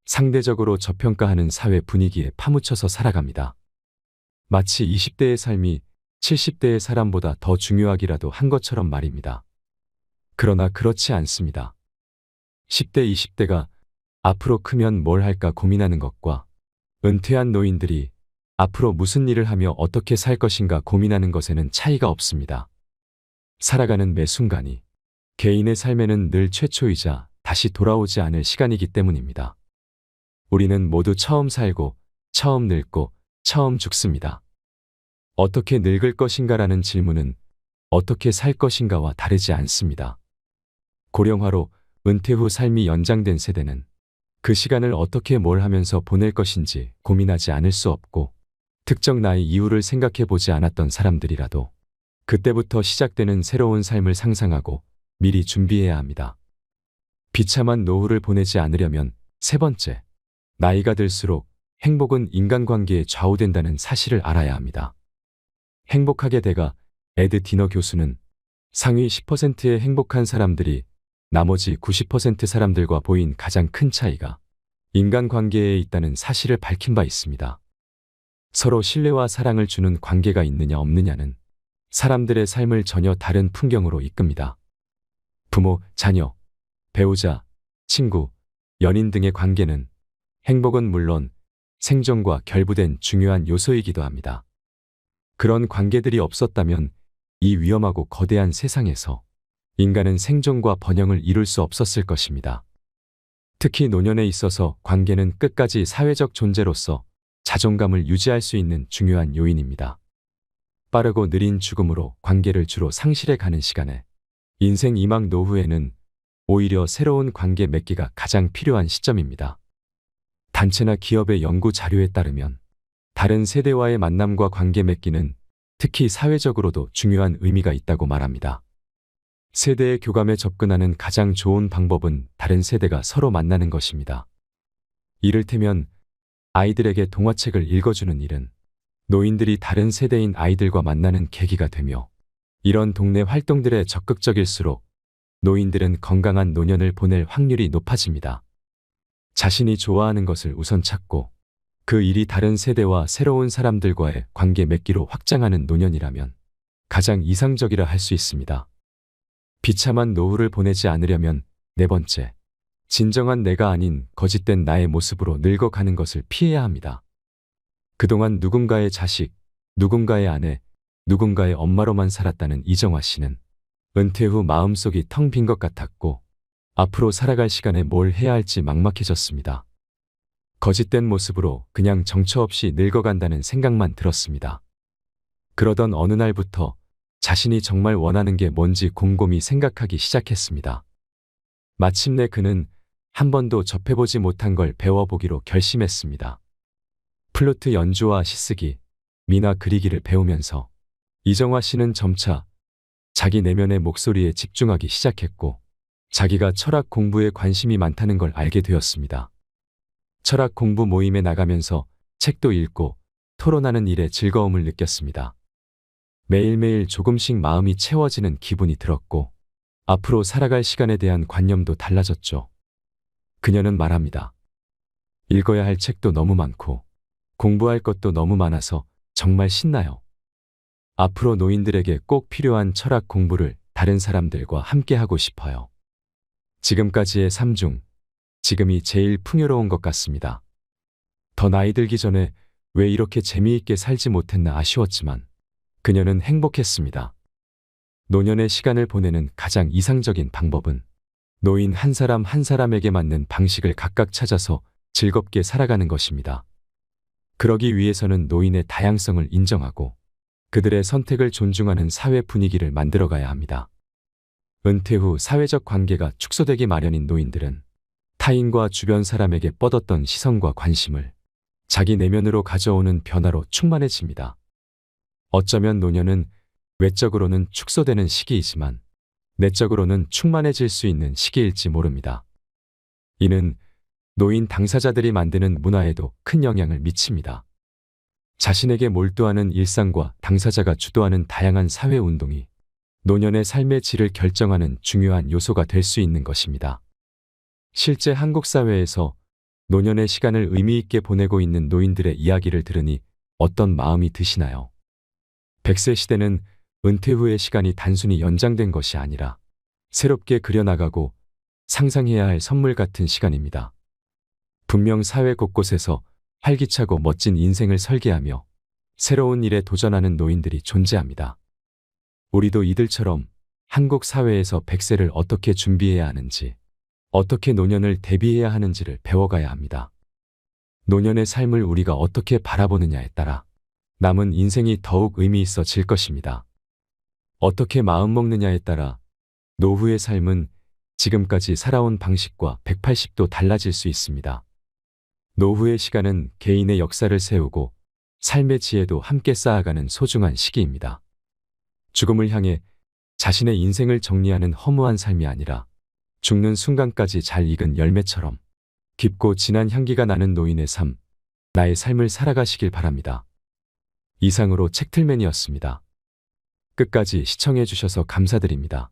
상대적으로 저평가하는 사회 분위기에 파묻혀서 살아갑니다. 마치 20대의 삶이 70대의 사람보다 더 중요하기라도 한 것처럼 말입니다. 그러나 그렇지 않습니다. 10대, 20대가 앞으로 크면 뭘 할까 고민하는 것과 은퇴한 노인들이 앞으로 무슨 일을 하며 어떻게 살 것인가 고민하는 것에는 차이가 없습니다. 살아가는 매 순간이 개인의 삶에는 늘 최초이자 다시 돌아오지 않을 시간이기 때문입니다. 우리는 모두 처음 살고, 처음 늙고, 처음 죽습니다. 어떻게 늙을 것인가라는 질문은 어떻게 살 것인가와 다르지 않습니다. 고령화로 은퇴 후 삶이 연장된 세대는 그 시간을 어떻게 뭘 하면서 보낼 것인지 고민하지 않을 수 없고, 특정 나이 이후를 생각해 보지 않았던 사람들이라도 그때부터 시작되는 새로운 삶을 상상하고 미리 준비해야 합니다. 비참한 노후를 보내지 않으려면 세 번째, 나이가 들수록 행복은 인간관계에 좌우된다는 사실을 알아야 합니다. 행복하게 돼가 에드 디너 교수는 상위 10%의 행복한 사람들이 나머지 90% 사람들과 보인 가장 큰 차이가 인간관계에 있다는 사실을 밝힌 바 있습니다. 서로 신뢰와 사랑을 주는 관계가 있느냐 없느냐는 사람들의 삶을 전혀 다른 풍경으로 이끕니다. 부모, 자녀, 배우자, 친구, 연인 등의 관계는 행복은 물론 생존과 결부된 중요한 요소이기도 합니다. 그런 관계들이 없었다면 이 위험하고 거대한 세상에서 인간은 생존과 번영을 이룰 수 없었을 것입니다. 특히 노년에 있어서 관계는 끝까지 사회적 존재로서 자존감을 유지할 수 있는 중요한 요인입니다. 빠르고 느린 죽음으로 관계를 주로 상실해 가는 시간에 인생 이막 노후에는 오히려 새로운 관계 맺기가 가장 필요한 시점입니다. 단체나 기업의 연구 자료에 따르면 다른 세대와의 만남과 관계 맺기는 특히 사회적으로도 중요한 의미가 있다고 말합니다. 세대의 교감에 접근하는 가장 좋은 방법은 다른 세대가 서로 만나는 것입니다. 이를테면 아이들에게 동화책을 읽어주는 일은 노인들이 다른 세대인 아이들과 만나는 계기가 되며 이런 동네 활동들에 적극적일수록 노인들은 건강한 노년을 보낼 확률이 높아집니다. 자신이 좋아하는 것을 우선 찾고 그 일이 다른 세대와 새로운 사람들과의 관계 맺기로 확장하는 노년이라면 가장 이상적이라 할 수 있습니다. 비참한 노후를 보내지 않으려면 네 번째, 진정한 내가 아닌 거짓된 나의 모습으로 늙어가는 것을 피해야 합니다. 그동안 누군가의 자식, 누군가의 아내, 누군가의 엄마로만 살았다는 이정화 씨는 은퇴 후 마음속이 텅 빈 것 같았고 앞으로 살아갈 시간에 뭘 해야 할지 막막해졌습니다. 거짓된 모습으로 그냥 정처 없이 늙어간다는 생각만 들었습니다. 그러던 어느 날부터 자신이 정말 원하는 게 뭔지 곰곰이 생각하기 시작했습니다. 마침내 그는 한 번도 접해보지 못한 걸 배워보기로 결심했습니다. 플루트 연주와 시쓰기, 미나 그리기를 배우면서 이정화 씨는 점차 자기 내면의 목소리에 집중하기 시작했고 자기가 철학 공부에 관심이 많다는 걸 알게 되었습니다. 철학 공부 모임에 나가면서 책도 읽고 토론하는 일에 즐거움을 느꼈습니다. 매일매일 조금씩 마음이 채워지는 기분이 들었고 앞으로 살아갈 시간에 대한 관념도 달라졌죠. 그녀는 말합니다. 읽어야 할 책도 너무 많고 공부할 것도 너무 많아서 정말 신나요. 앞으로 노인들에게 꼭 필요한 철학 공부를 다른 사람들과 함께 하고 싶어요. 지금까지의 삶 중 지금이 제일 풍요로운 것 같습니다. 더 나이 들기 전에 왜 이렇게 재미있게 살지 못했나 아쉬웠지만 그녀는 행복했습니다. 노년의 시간을 보내는 가장 이상적인 방법은 노인 한 사람 한 사람에게 맞는 방식을 각각 찾아서 즐겁게 살아가는 것입니다. 그러기 위해서는 노인의 다양성을 인정하고 그들의 선택을 존중하는 사회 분위기를 만들어가야 합니다. 은퇴 후 사회적 관계가 축소되기 마련인 노인들은 타인과 주변 사람에게 뻗었던 시선과 관심을 자기 내면으로 가져오는 변화로 충만해집니다. 어쩌면 노년은 외적으로는 축소되는 시기이지만 내적으로는 충만해질 수 있는 시기일지 모릅니다. 이는 노인 당사자들이 만드는 문화에도 큰 영향을 미칩니다. 자신에게 몰두하는 일상과 당사자가 주도하는 다양한 사회 운동이 노년의 삶의 질을 결정하는 중요한 요소가 될 수 있는 것입니다. 실제 한국 사회에서 노년의 시간을 의미 있게 보내고 있는 노인들의 이야기를 들으니 어떤 마음이 드시나요? 100세 시대는 은퇴 후의 시간이 단순히 연장된 것이 아니라 새롭게 그려나가고 상상해야 할 선물 같은 시간입니다. 분명 사회 곳곳에서 활기차고 멋진 인생을 설계하며 새로운 일에 도전하는 노인들이 존재합니다. 우리도 이들처럼 한국 사회에서 100세를 어떻게 준비해야 하는지, 어떻게 노년을 대비해야 하는지를 배워가야 합니다. 노년의 삶을 우리가 어떻게 바라보느냐에 따라 남은 인생이 더욱 의미 있어질 것입니다. 어떻게 마음먹느냐에 따라 노후의 삶은 지금까지 살아온 방식과 180도 달라질 수 있습니다. 노후의 시간은 개인의 역사를 세우고 삶의 지혜도 함께 쌓아가는 소중한 시기입니다. 죽음을 향해 자신의 인생을 정리하는 허무한 삶이 아니라 죽는 순간까지 잘 익은 열매처럼 깊고 진한 향기가 나는 노인의 삶, 나의 삶을 살아가시길 바랍니다. 이상으로 책틀맨이었습니다. 끝까지 시청해 주셔서 감사드립니다.